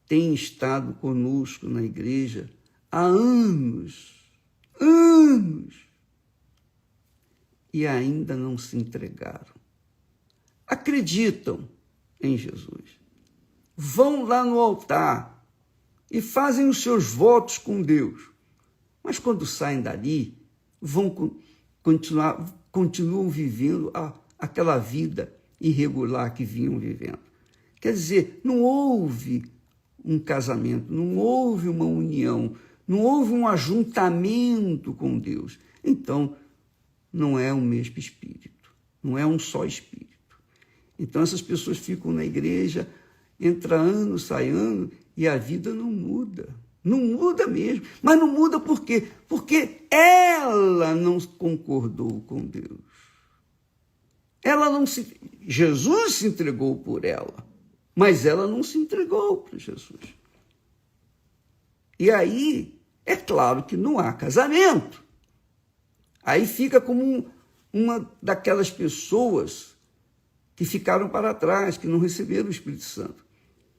têm estado conosco na igreja há anos, e ainda não se entregaram. Acreditam em Jesus. Vão lá no altar e fazem os seus votos com Deus. Mas quando saem dali, continuam vivendo aquela vida irregular que vinham vivendo. Quer dizer, não houve um casamento, não houve uma união, não houve um ajuntamento com Deus. Então, não é o mesmo Espírito, não é um só Espírito. Então, essas pessoas ficam na igreja, entra ano, sai ano, e a vida não muda. Não muda mesmo. Mas não muda por quê? Porque ela não concordou com Deus. Jesus se entregou por ela, mas ela não se entregou para Jesus. E aí, é claro que não há casamento. Aí fica como uma daquelas pessoas que ficaram para trás, que não receberam o Espírito Santo.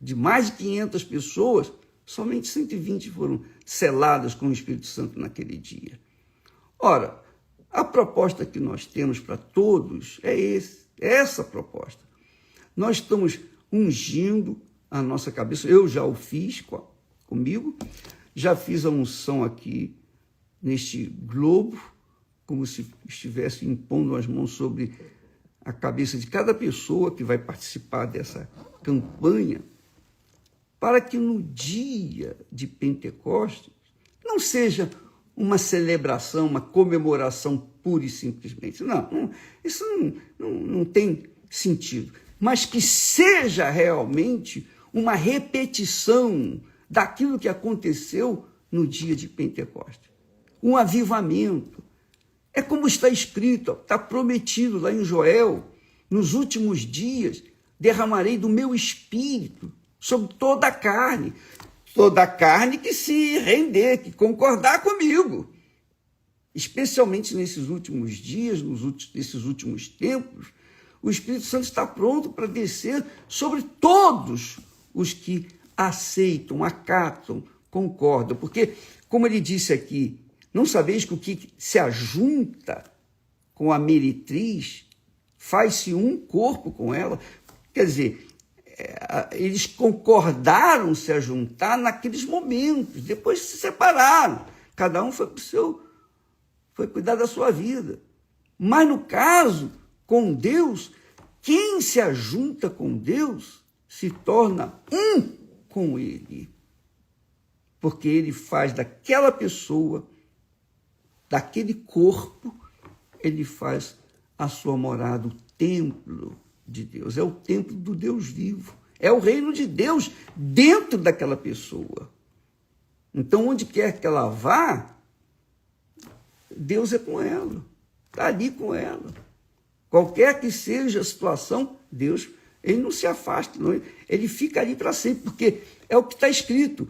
De mais de 500 pessoas, somente 120 foram seladas com o Espírito Santo naquele dia. Ora, a proposta que nós temos para todos é essa proposta. Nós estamos ungindo a nossa cabeça. Eu já o fiz comigo, já fiz a unção aqui neste globo, como se estivesse impondo as mãos sobre a cabeça de cada pessoa que vai participar dessa campanha, para que no dia de Pentecostes não seja uma celebração, uma comemoração pura e simplesmente. Não, isso não tem sentido. Mas que seja realmente uma repetição daquilo que aconteceu no dia de Pentecostes. Um avivamento. É como está escrito, está prometido lá em Joel, nos últimos dias derramarei do meu espírito sobre toda a carne que se render, que concordar comigo. Especialmente nesses últimos dias, nesses últimos tempos, o Espírito Santo está pronto para descer sobre todos os que aceitam, acatam, concordam. Porque, como ele disse aqui, não sabeis que o que se ajunta com a meretriz faz-se um corpo com ela? Quer dizer, eles concordaram se ajuntar naqueles momentos, depois se separaram, cada um foi cuidar da sua vida. Mas no caso, com Deus, quem se ajunta com Deus se torna um com Ele, porque Ele faz daquela pessoa, daquele corpo, Ele faz a sua morada, o templo de Deus, é o templo do Deus vivo, é o reino de Deus dentro daquela pessoa. Então, onde quer que ela vá, Deus é com ela, está ali com ela. Qualquer que seja a situação, Deus, ele não se afasta, não, ele fica ali para sempre, porque é o que está escrito,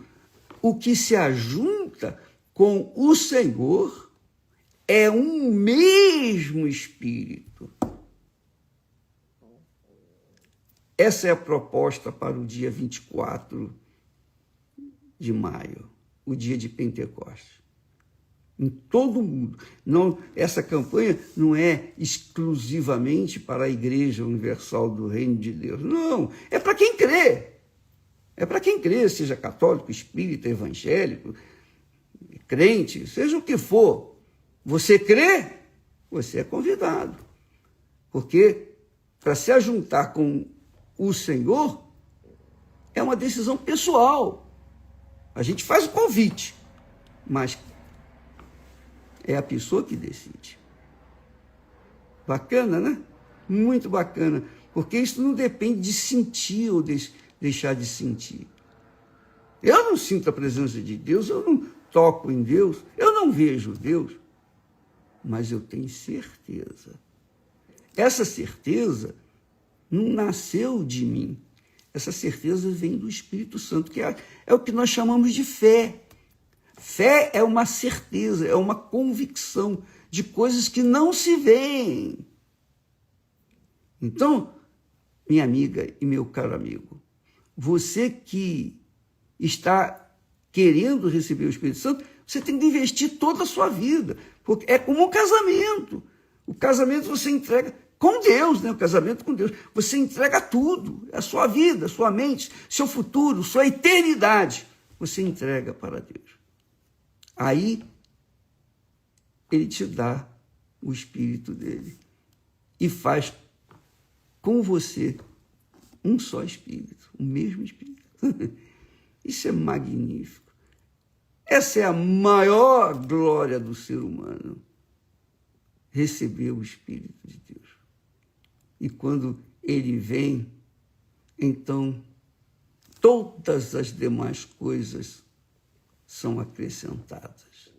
o que se ajunta com o Senhor é um mesmo Espírito. Essa é a proposta para o dia 24 de maio. o dia de Pentecostes. Em todo o mundo. Não, essa campanha não é exclusivamente para a Igreja Universal do Reino de Deus. Não, é para quem crê. É para quem crê, seja católico, espírita, evangélico, crente, seja o que for. Você crê, você é convidado. Porque para se ajuntar com o Senhor é uma decisão pessoal. A gente faz o convite, mas é a pessoa que decide. Bacana, né? Muito bacana. Porque isso não depende de sentir ou deixar de sentir. Eu não sinto a presença de Deus, eu não toco em Deus, eu não vejo Deus, mas eu tenho certeza. Essa certeza não nasceu de mim. Essa certeza vem do Espírito Santo, que é o que nós chamamos de fé. Fé é uma certeza, é uma convicção de coisas que não se veem. Então, minha amiga e meu caro amigo, você que está querendo receber o Espírito Santo, você tem que investir toda a sua vida, porque é como um casamento. O casamento você entrega com Deus, né? O casamento com Deus. Você entrega tudo, a sua vida, a sua mente, seu futuro, sua eternidade. Você entrega para Deus. Aí, ele te dá o Espírito dele e faz com você um só Espírito, o mesmo Espírito. Isso é magnífico. Essa é a maior glória do ser humano, receber o Espírito de Deus. E quando ele vem, então todas as demais coisas são acrescentadas.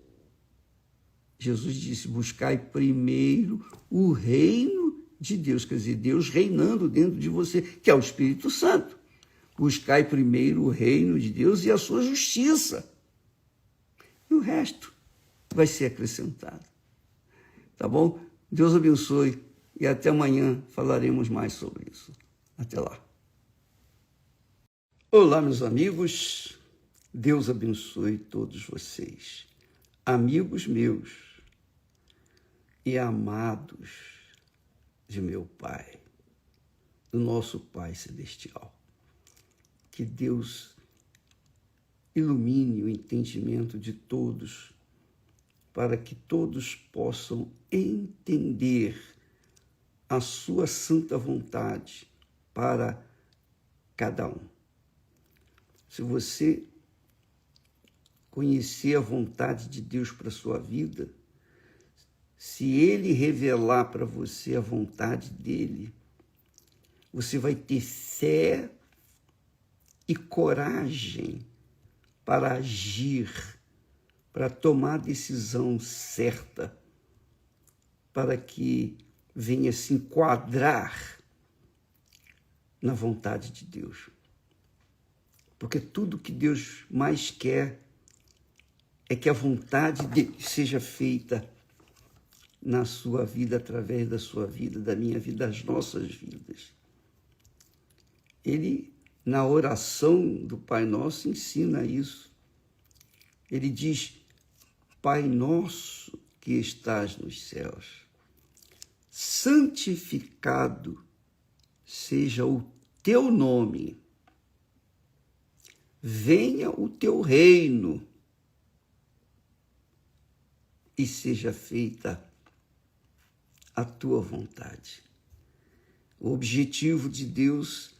Jesus disse, buscai primeiro o reino de Deus, quer dizer, Deus reinando dentro de você, que é o Espírito Santo. Buscai primeiro o reino de Deus e a sua justiça. E o resto vai ser acrescentado. Tá bom? Deus abençoe e até amanhã falaremos mais sobre isso. Até lá. Olá, meus amigos. Deus abençoe todos vocês. Amigos meus e amados de meu Pai, do nosso Pai Celestial. Que Deus ilumine o entendimento de todos, para que todos possam entender a sua santa vontade para cada um. Se você conhecer a vontade de Deus para a sua vida, se Ele revelar para você a vontade dEle, você vai ter fé e coragem para agir, para tomar a decisão certa, para que venha se enquadrar na vontade de Deus. Porque tudo que Deus mais quer é que a vontade dele seja feita na sua vida, através da sua vida, da minha vida, das nossas vidas. Ele, na oração do Pai Nosso, ensina isso. Ele diz, Pai nosso que estás nos céus, santificado seja o teu nome, venha o teu reino e seja feita a tua vontade. O objetivo de Deus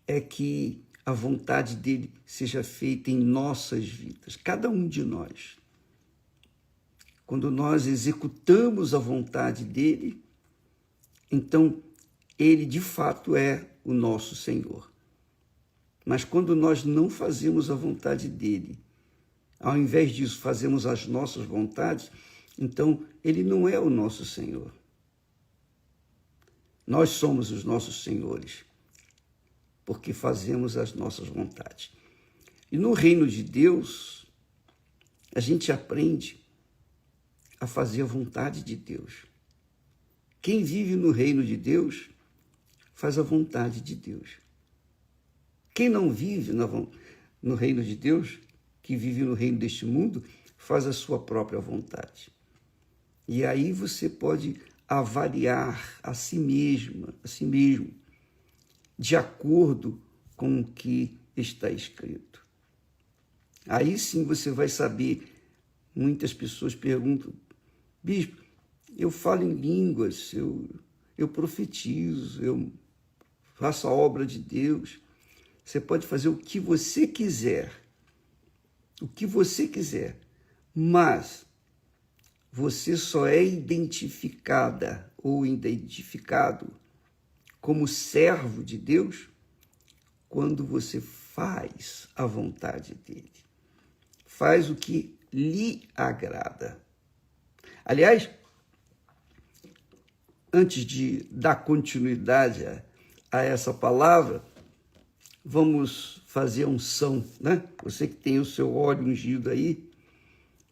é que a vontade dele seja feita em nossas vidas, cada um de nós. Quando nós executamos a vontade dele, então ele de fato é o nosso Senhor. Mas quando nós não fazemos a vontade dele, ao invés disso fazemos as nossas vontades, então ele não é o nosso Senhor. Nós somos os nossos senhores, porque fazemos as nossas vontades. E no reino de Deus, a gente aprende a fazer a vontade de Deus. Quem vive no reino de Deus, faz a vontade de Deus. Quem não vive no reino de Deus, que que vive no reino deste mundo faz a sua própria vontade. E aí você pode avaliar a si mesmo, de acordo com o que está escrito. Aí sim você vai saber. Muitas pessoas perguntam: bispo, eu falo em línguas, eu profetizo, eu faço a obra de Deus. Você pode fazer o que você quiser, mas você só é identificada ou identificado como servo de Deus quando você faz a vontade dele, faz o que lhe agrada. Aliás, antes de dar continuidade a essa palavra, vamos fazer a unção, né? Você que tem o seu óleo ungido aí,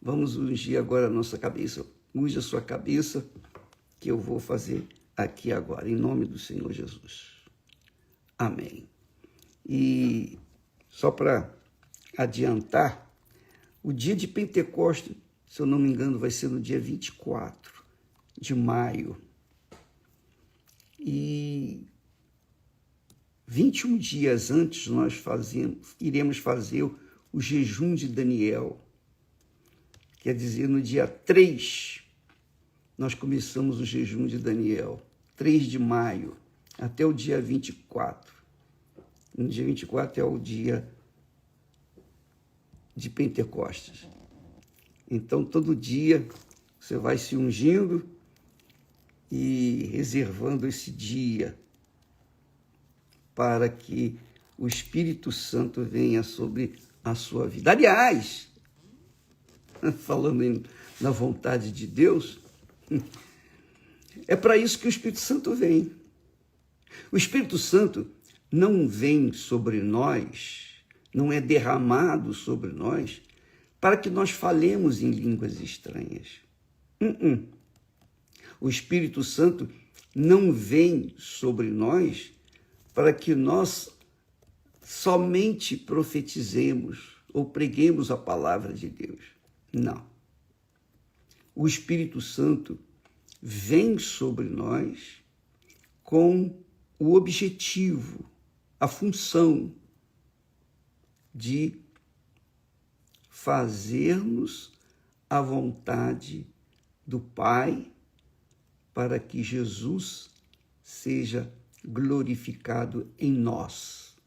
vamos ungir agora a nossa cabeça. Unge a sua cabeça, que eu vou fazer aqui agora, em nome do Senhor Jesus. Amém. E só para adiantar, o dia de Pentecostes, se eu não me engano, vai ser no dia 24 de maio. E 21 dias antes nós iremos fazer o jejum de Daniel. Quer dizer, no dia 3, nós começamos o jejum de Daniel. 3 de maio, até o dia 24. No dia 24 é o dia de Pentecostes. Então, todo dia você vai se ungindo e reservando esse dia para que o Espírito Santo venha sobre a sua vida. Aliás, falando na vontade de Deus, é para isso que o Espírito Santo vem. O Espírito Santo não vem sobre nós, não é derramado sobre nós para que nós falemos em línguas estranhas. O Espírito Santo não vem sobre nós para que nós somente profetizemos ou preguemos a palavra de Deus. Não. O Espírito Santo vem sobre nós com o objetivo, a função de fazermos a vontade do Pai para que Jesus seja glorificado em nós.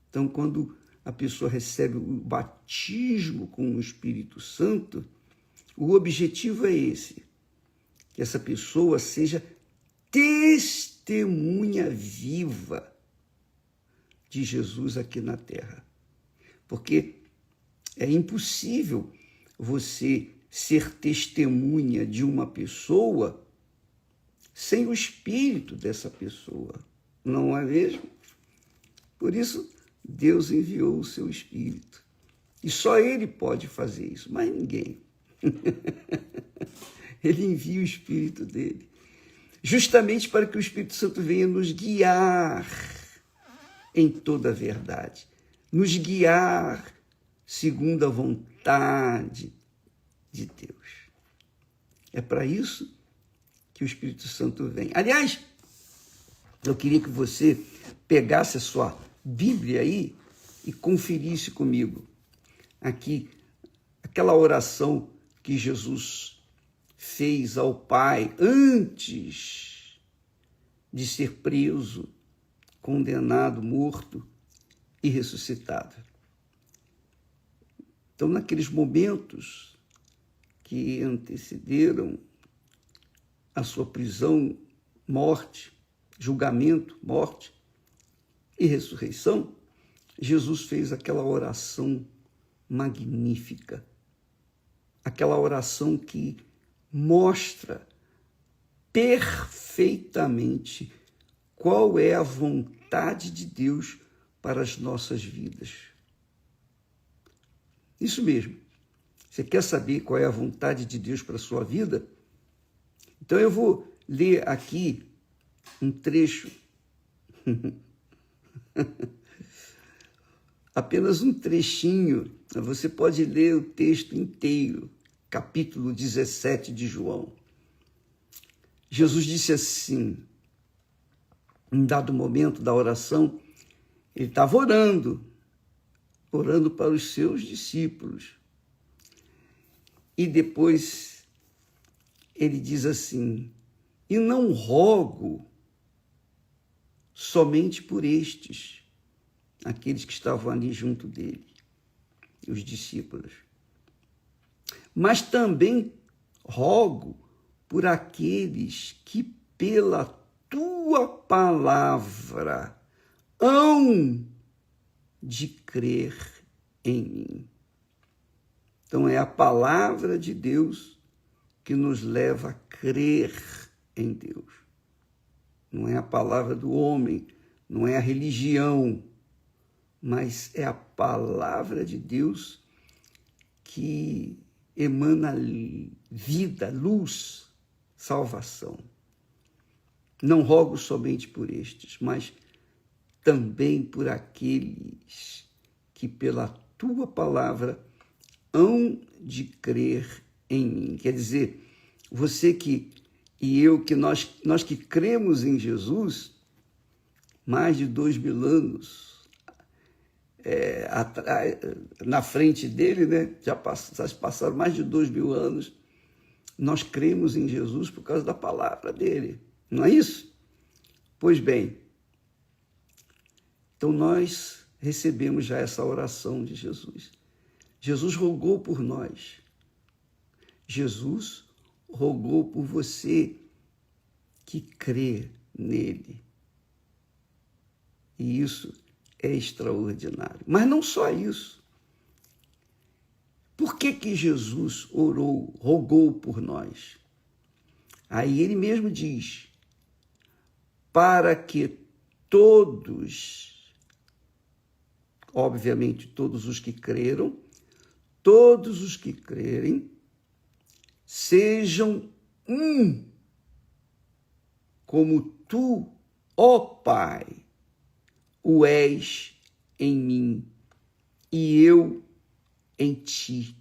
Então, quando a pessoa recebe o batismo com o Espírito Santo, o objetivo é esse, que essa pessoa seja testemunha viva de Jesus aqui na terra. Porque é impossível você ser testemunha de uma pessoa sem o espírito dessa pessoa, não é mesmo? Por isso, Deus enviou o seu Espírito. E só Ele pode fazer isso, mas ninguém. Ele envia o Espírito dele, justamente para que o Espírito Santo venha nos guiar em toda a verdade, nos guiar segundo a vontade de Deus. É para isso que o Espírito Santo vem. Aliás, eu queria que você pegasse a sua Bíblia aí e conferisse comigo aqui aquela oração que Jesus fez ao Pai antes de ser preso, condenado, morto e ressuscitado. Então, naqueles momentos que antecederam a sua prisão, morte, julgamento, morte e ressurreição, Jesus fez aquela oração magnífica, aquela oração que mostra perfeitamente qual é a vontade de Deus para as nossas vidas. Isso mesmo. Você quer saber qual é a vontade de Deus para a sua vida? Então eu vou ler aqui um trecho apenas um trechinho. Você pode ler o texto inteiro, capítulo 17 de João. Jesus disse assim, em dado momento da oração, ele estava orando para os seus discípulos. E depois ele diz assim, e não rogo somente por estes, aqueles que estavam ali junto dele, os discípulos, mas também rogo por aqueles que pela tua palavra hão de crer em mim. Então é a palavra de Deus que nos leva a crer em Deus. Não é a palavra do homem, não é a religião, mas é a palavra de Deus que emana vida, luz, salvação. Não rogo somente por estes, mas também por aqueles que pela tua palavra hão de crer em mim. Quer dizer, você e eu, que nós que cremos em Jesus, mais de 2000 anos na frente dele, né? Já passaram mais de 2000 anos, nós cremos em Jesus por causa da palavra dele, não é isso? Pois bem, então nós recebemos já essa oração de Jesus. Jesus rogou por nós. Jesus rogou por você que crê nele. E isso é extraordinário. Mas não só isso. Por que Jesus rogou por nós? Aí ele mesmo diz, para que todos, obviamente todos os que creram, todos os que crerem, sejam um, como tu, ó Pai, o és em mim e eu em ti.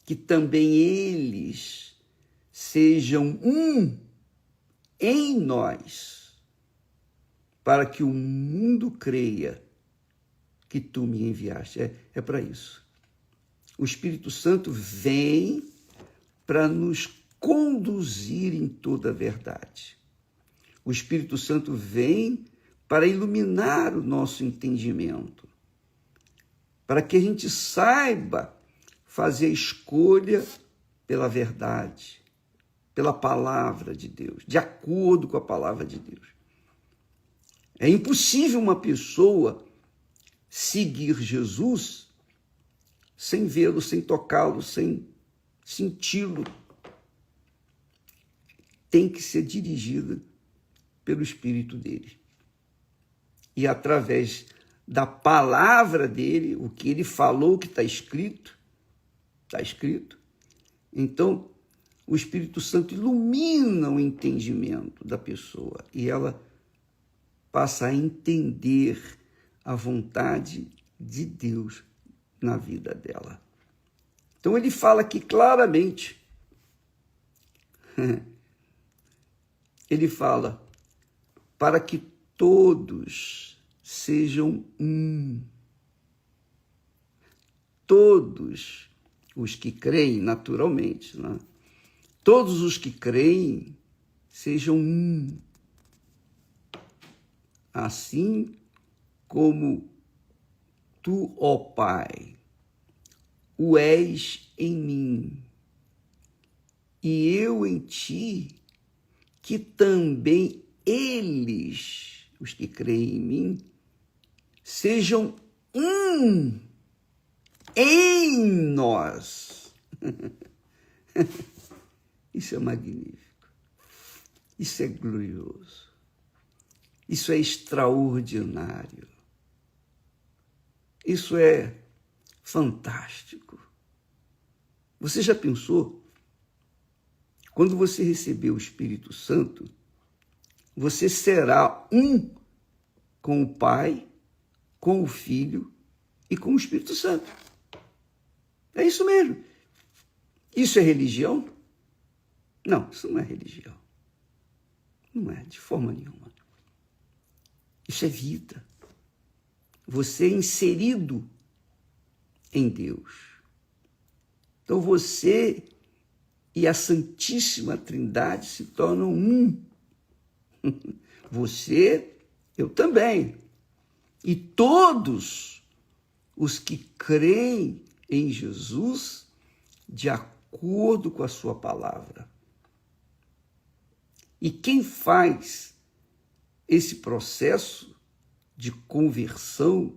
Que também eles sejam um em nós, para que o mundo creia que tu me enviaste. É para isso. O Espírito Santo vem para nos conduzir em toda a verdade. O Espírito Santo vem para iluminar o nosso entendimento, para que a gente saiba fazer a escolha pela verdade, pela palavra de Deus, de acordo com a palavra de Deus. É impossível uma pessoa seguir Jesus sem vê-lo, sem tocá-lo, sem senti-lo. Tem que ser dirigida pelo Espírito dele. E através da palavra dele, o que ele falou, o que está escrito, então o Espírito Santo ilumina o entendimento da pessoa e ela passa a entender a vontade de Deus na vida dela. Então ele fala aqui claramente, ele fala, para que todos sejam um. Todos os que creem, naturalmente, né? Todos os que creem sejam um. Assim como tu, ó Pai, o és em mim, e eu em ti, que também eles, os que creem em mim, sejam um em nós. Isso é magnífico. Isso é glorioso. Isso é extraordinário. Isso é fantástico. Você já pensou? Quando você receber o Espírito Santo, você será um com o Pai, com o Filho e com o Espírito Santo. É isso mesmo. Isso é religião? Não, isso não é religião. Não é, de forma nenhuma. Isso é vida. Você é inserido em Deus. Então você e a Santíssima Trindade se tornam um. Você, eu também. E todos os que creem em Jesus de acordo com a sua palavra. E quem faz esse processo de conversão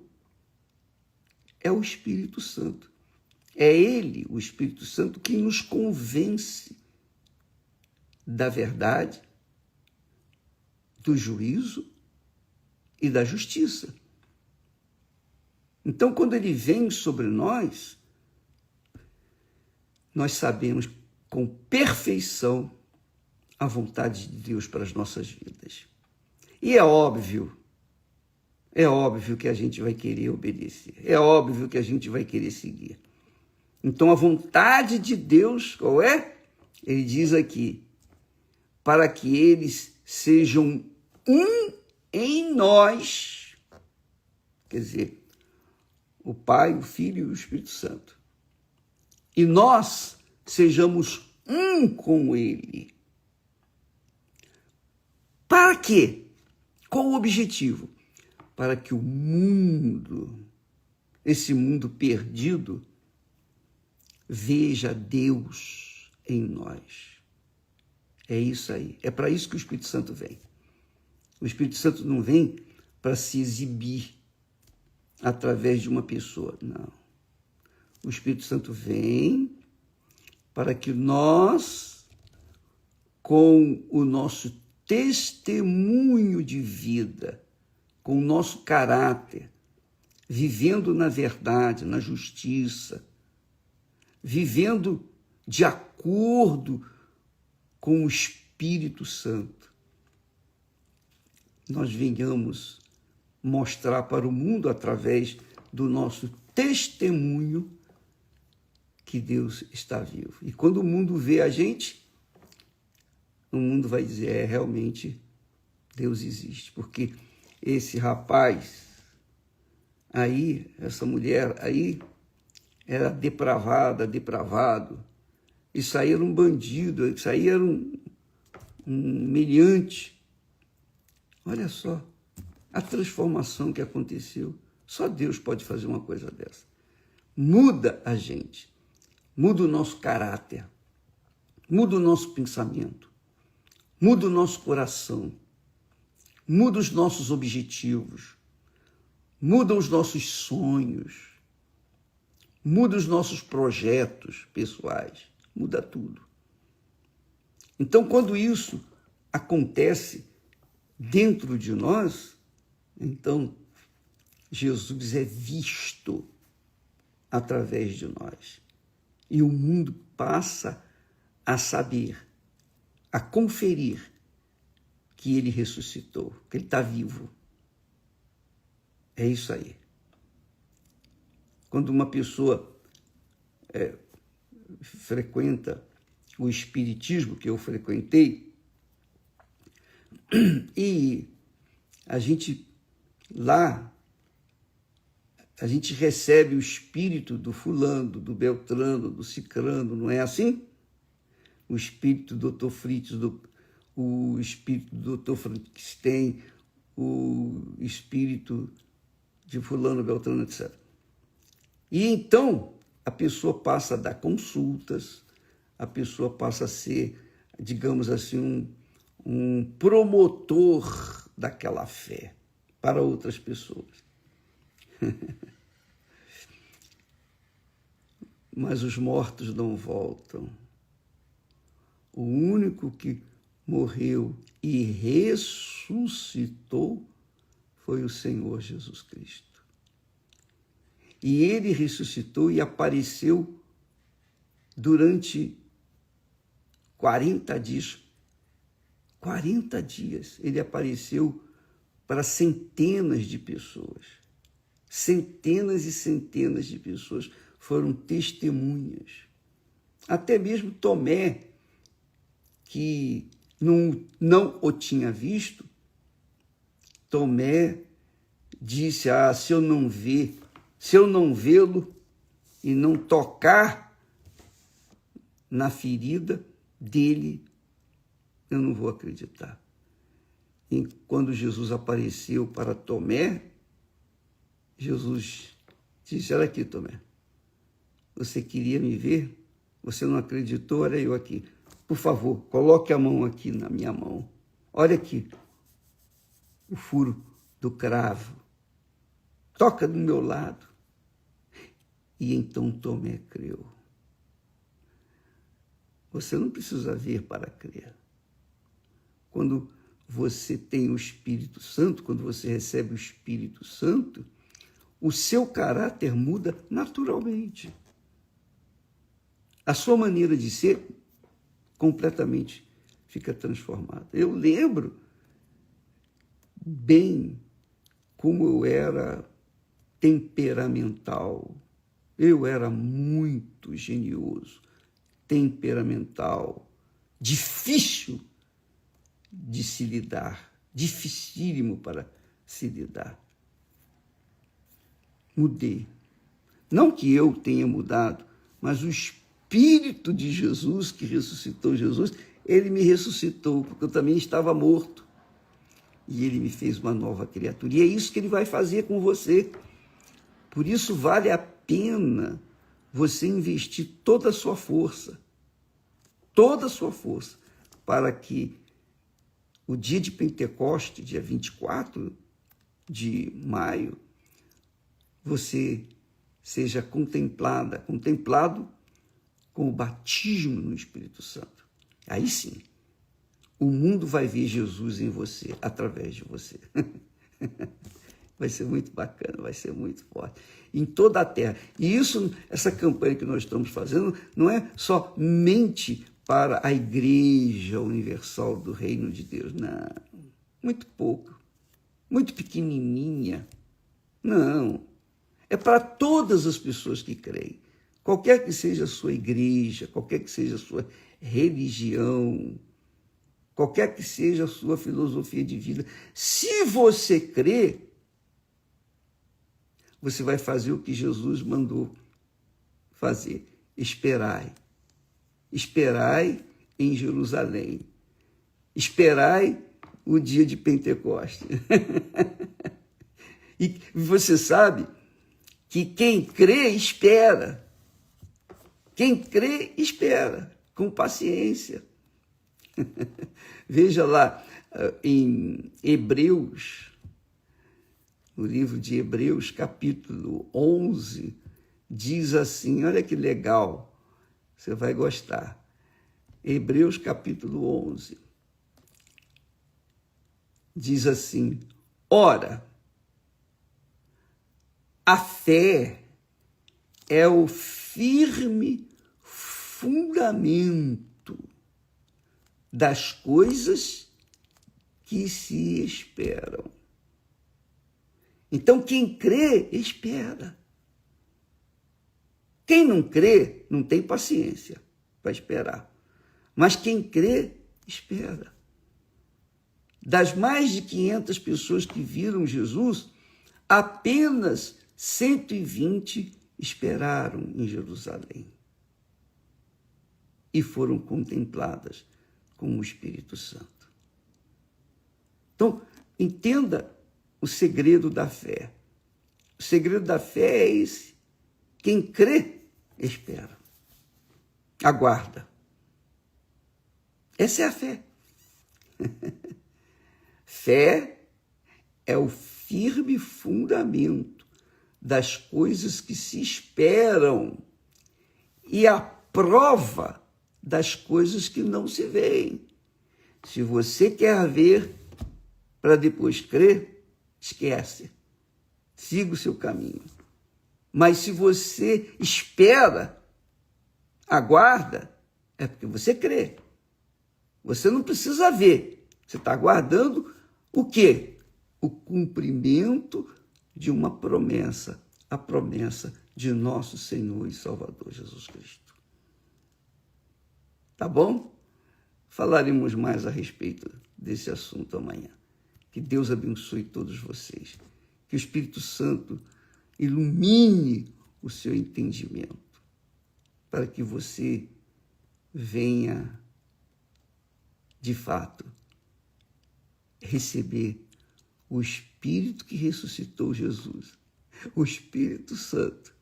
é o Espírito Santo. É ele, o Espírito Santo, que nos convence da verdade, do juízo e da justiça. Então, quando ele vem sobre nós, nós sabemos com perfeição a vontade de Deus para as nossas vidas. E é óbvio que a gente vai querer obedecer, é óbvio que a gente vai querer seguir. Então, a vontade de Deus, qual é? Ele diz aqui, para que eles sejam um em nós, quer dizer, o Pai, o Filho e o Espírito Santo. E nós sejamos um com Ele. Para quê? Qual o objetivo? Para que o mundo, esse mundo perdido, veja Deus em nós. É isso aí. É para isso que o Espírito Santo vem. O Espírito Santo não vem para se exibir através de uma pessoa. Não. O Espírito Santo vem para que nós, com o nosso testemunho de vida, com o nosso caráter, vivendo na verdade, na justiça, vivendo de acordo com o Espírito Santo, nós venhamos mostrar para o mundo, através do nosso testemunho, que Deus está vivo. E quando o mundo vê a gente, o mundo vai dizer, realmente Deus existe. Porque esse rapaz aí, essa mulher aí, era depravado. Isso aí era um bandido, isso aí era um meliante. Olha só a transformação que aconteceu. Só Deus pode fazer uma coisa dessa. Muda a gente, muda o nosso caráter, muda o nosso pensamento, muda o nosso coração, muda os nossos objetivos, muda os nossos sonhos, muda os nossos projetos pessoais, muda tudo. Então, quando isso acontece dentro de nós, então Jesus é visto através de nós. E o mundo passa a saber, a conferir que ele ressuscitou, que ele está vivo. É isso aí. Quando uma pessoa frequenta o espiritismo, que eu frequentei, e a gente recebe o espírito do fulano, do beltrano, do cicrano, não é assim? O espírito do Dr. Fritz, o espírito do Dr. Frankenstein, o espírito de fulano, beltrano, etc. E então a pessoa passa a dar consultas, a pessoa passa a ser, digamos assim, um promotor daquela fé para outras pessoas. Mas os mortos não voltam. O único que morreu e ressuscitou foi o Senhor Jesus Cristo. E ele ressuscitou e apareceu durante 40 dias. 40 dias ele apareceu para centenas de pessoas. Centenas e centenas de pessoas foram testemunhas. Até mesmo Tomé, que não o tinha visto, Tomé disse, se eu não vê-lo e não tocar na ferida dele, eu não vou acreditar. E quando Jesus apareceu para Tomé, Jesus disse, olha aqui, Tomé, você queria me ver? Você não acreditou? Olha eu aqui. Por favor, coloque a mão aqui na minha mão. Olha aqui, o furo do cravo. Toca do meu lado. E então Tomé creu. Você não precisa ver para crer. Quando você tem o Espírito Santo, quando você recebe o Espírito Santo, o seu caráter muda naturalmente. A sua maneira de ser completamente fica transformada. Eu lembro bem como eu era temperamental. Eu era muito genioso, temperamental, difícil de se lidar, dificílimo para se lidar. Mudei. Não que eu tenha mudado, mas o Espírito de Jesus, que ressuscitou Jesus, ele me ressuscitou, porque eu também estava morto. E ele me fez uma nova criatura. E é isso que ele vai fazer com você. Por isso vale a pena você investir toda a sua força, para que o dia de Pentecoste, dia 24 de maio, você seja contemplado com o batismo no Espírito Santo. Aí sim, o mundo vai ver Jesus em você, através de você. Vai ser muito bacana, vai ser muito forte. Em toda a terra. E isso, essa campanha que nós estamos fazendo, não é somente para a Igreja Universal do Reino de Deus. Não, muito pouco, muito pequenininha. Não, é para todas as pessoas que creem. Qualquer que seja a sua igreja, qualquer que seja a sua religião, qualquer que seja a sua filosofia de vida, se você crê, você vai fazer o que Jesus mandou fazer. Esperai. Esperai em Jerusalém. Esperai o dia de Pentecostes. E você sabe que quem crê, espera. Quem crê, espera, com paciência. Veja lá em Hebreus, no livro de Hebreus, capítulo 11, diz assim, olha que legal, você vai gostar. Hebreus, capítulo 11, diz assim, ora, a fé é o firme fundamento das coisas que se esperam. Então, quem crê, espera. Quem não crê, não tem paciência para esperar. Mas quem crê, espera. Das mais de 500 pessoas que viram Jesus, apenas 120 esperaram em Jerusalém e foram contempladas com o Espírito Santo. Então, entenda o segredo da fé. O segredo da fé é esse. Quem crê, espera. Aguarda. Essa é a fé. Fé é o firme fundamento das coisas que se esperam e a prova das coisas que não se veem. Se você quer ver para depois crer, esquece. Siga o seu caminho. Mas se você espera, aguarda, é porque você crê. Você não precisa ver. Você está aguardando o quê? O cumprimento de uma promessa, a promessa de nosso Senhor e Salvador Jesus Cristo. Tá bom? Falaremos mais a respeito desse assunto amanhã. Que Deus abençoe todos vocês. Que o Espírito Santo ilumine o seu entendimento, para que você venha, de fato, receber o Espírito que ressuscitou Jesus, o Espírito Santo.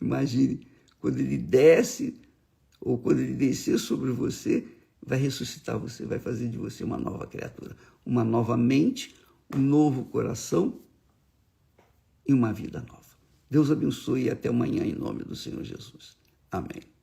Imagine, quando ele desce, ou quando ele descer sobre você, vai ressuscitar você, vai fazer de você uma nova criatura, uma nova mente, um novo coração e uma vida nova. Deus abençoe e até amanhã em nome do Senhor Jesus. Amém.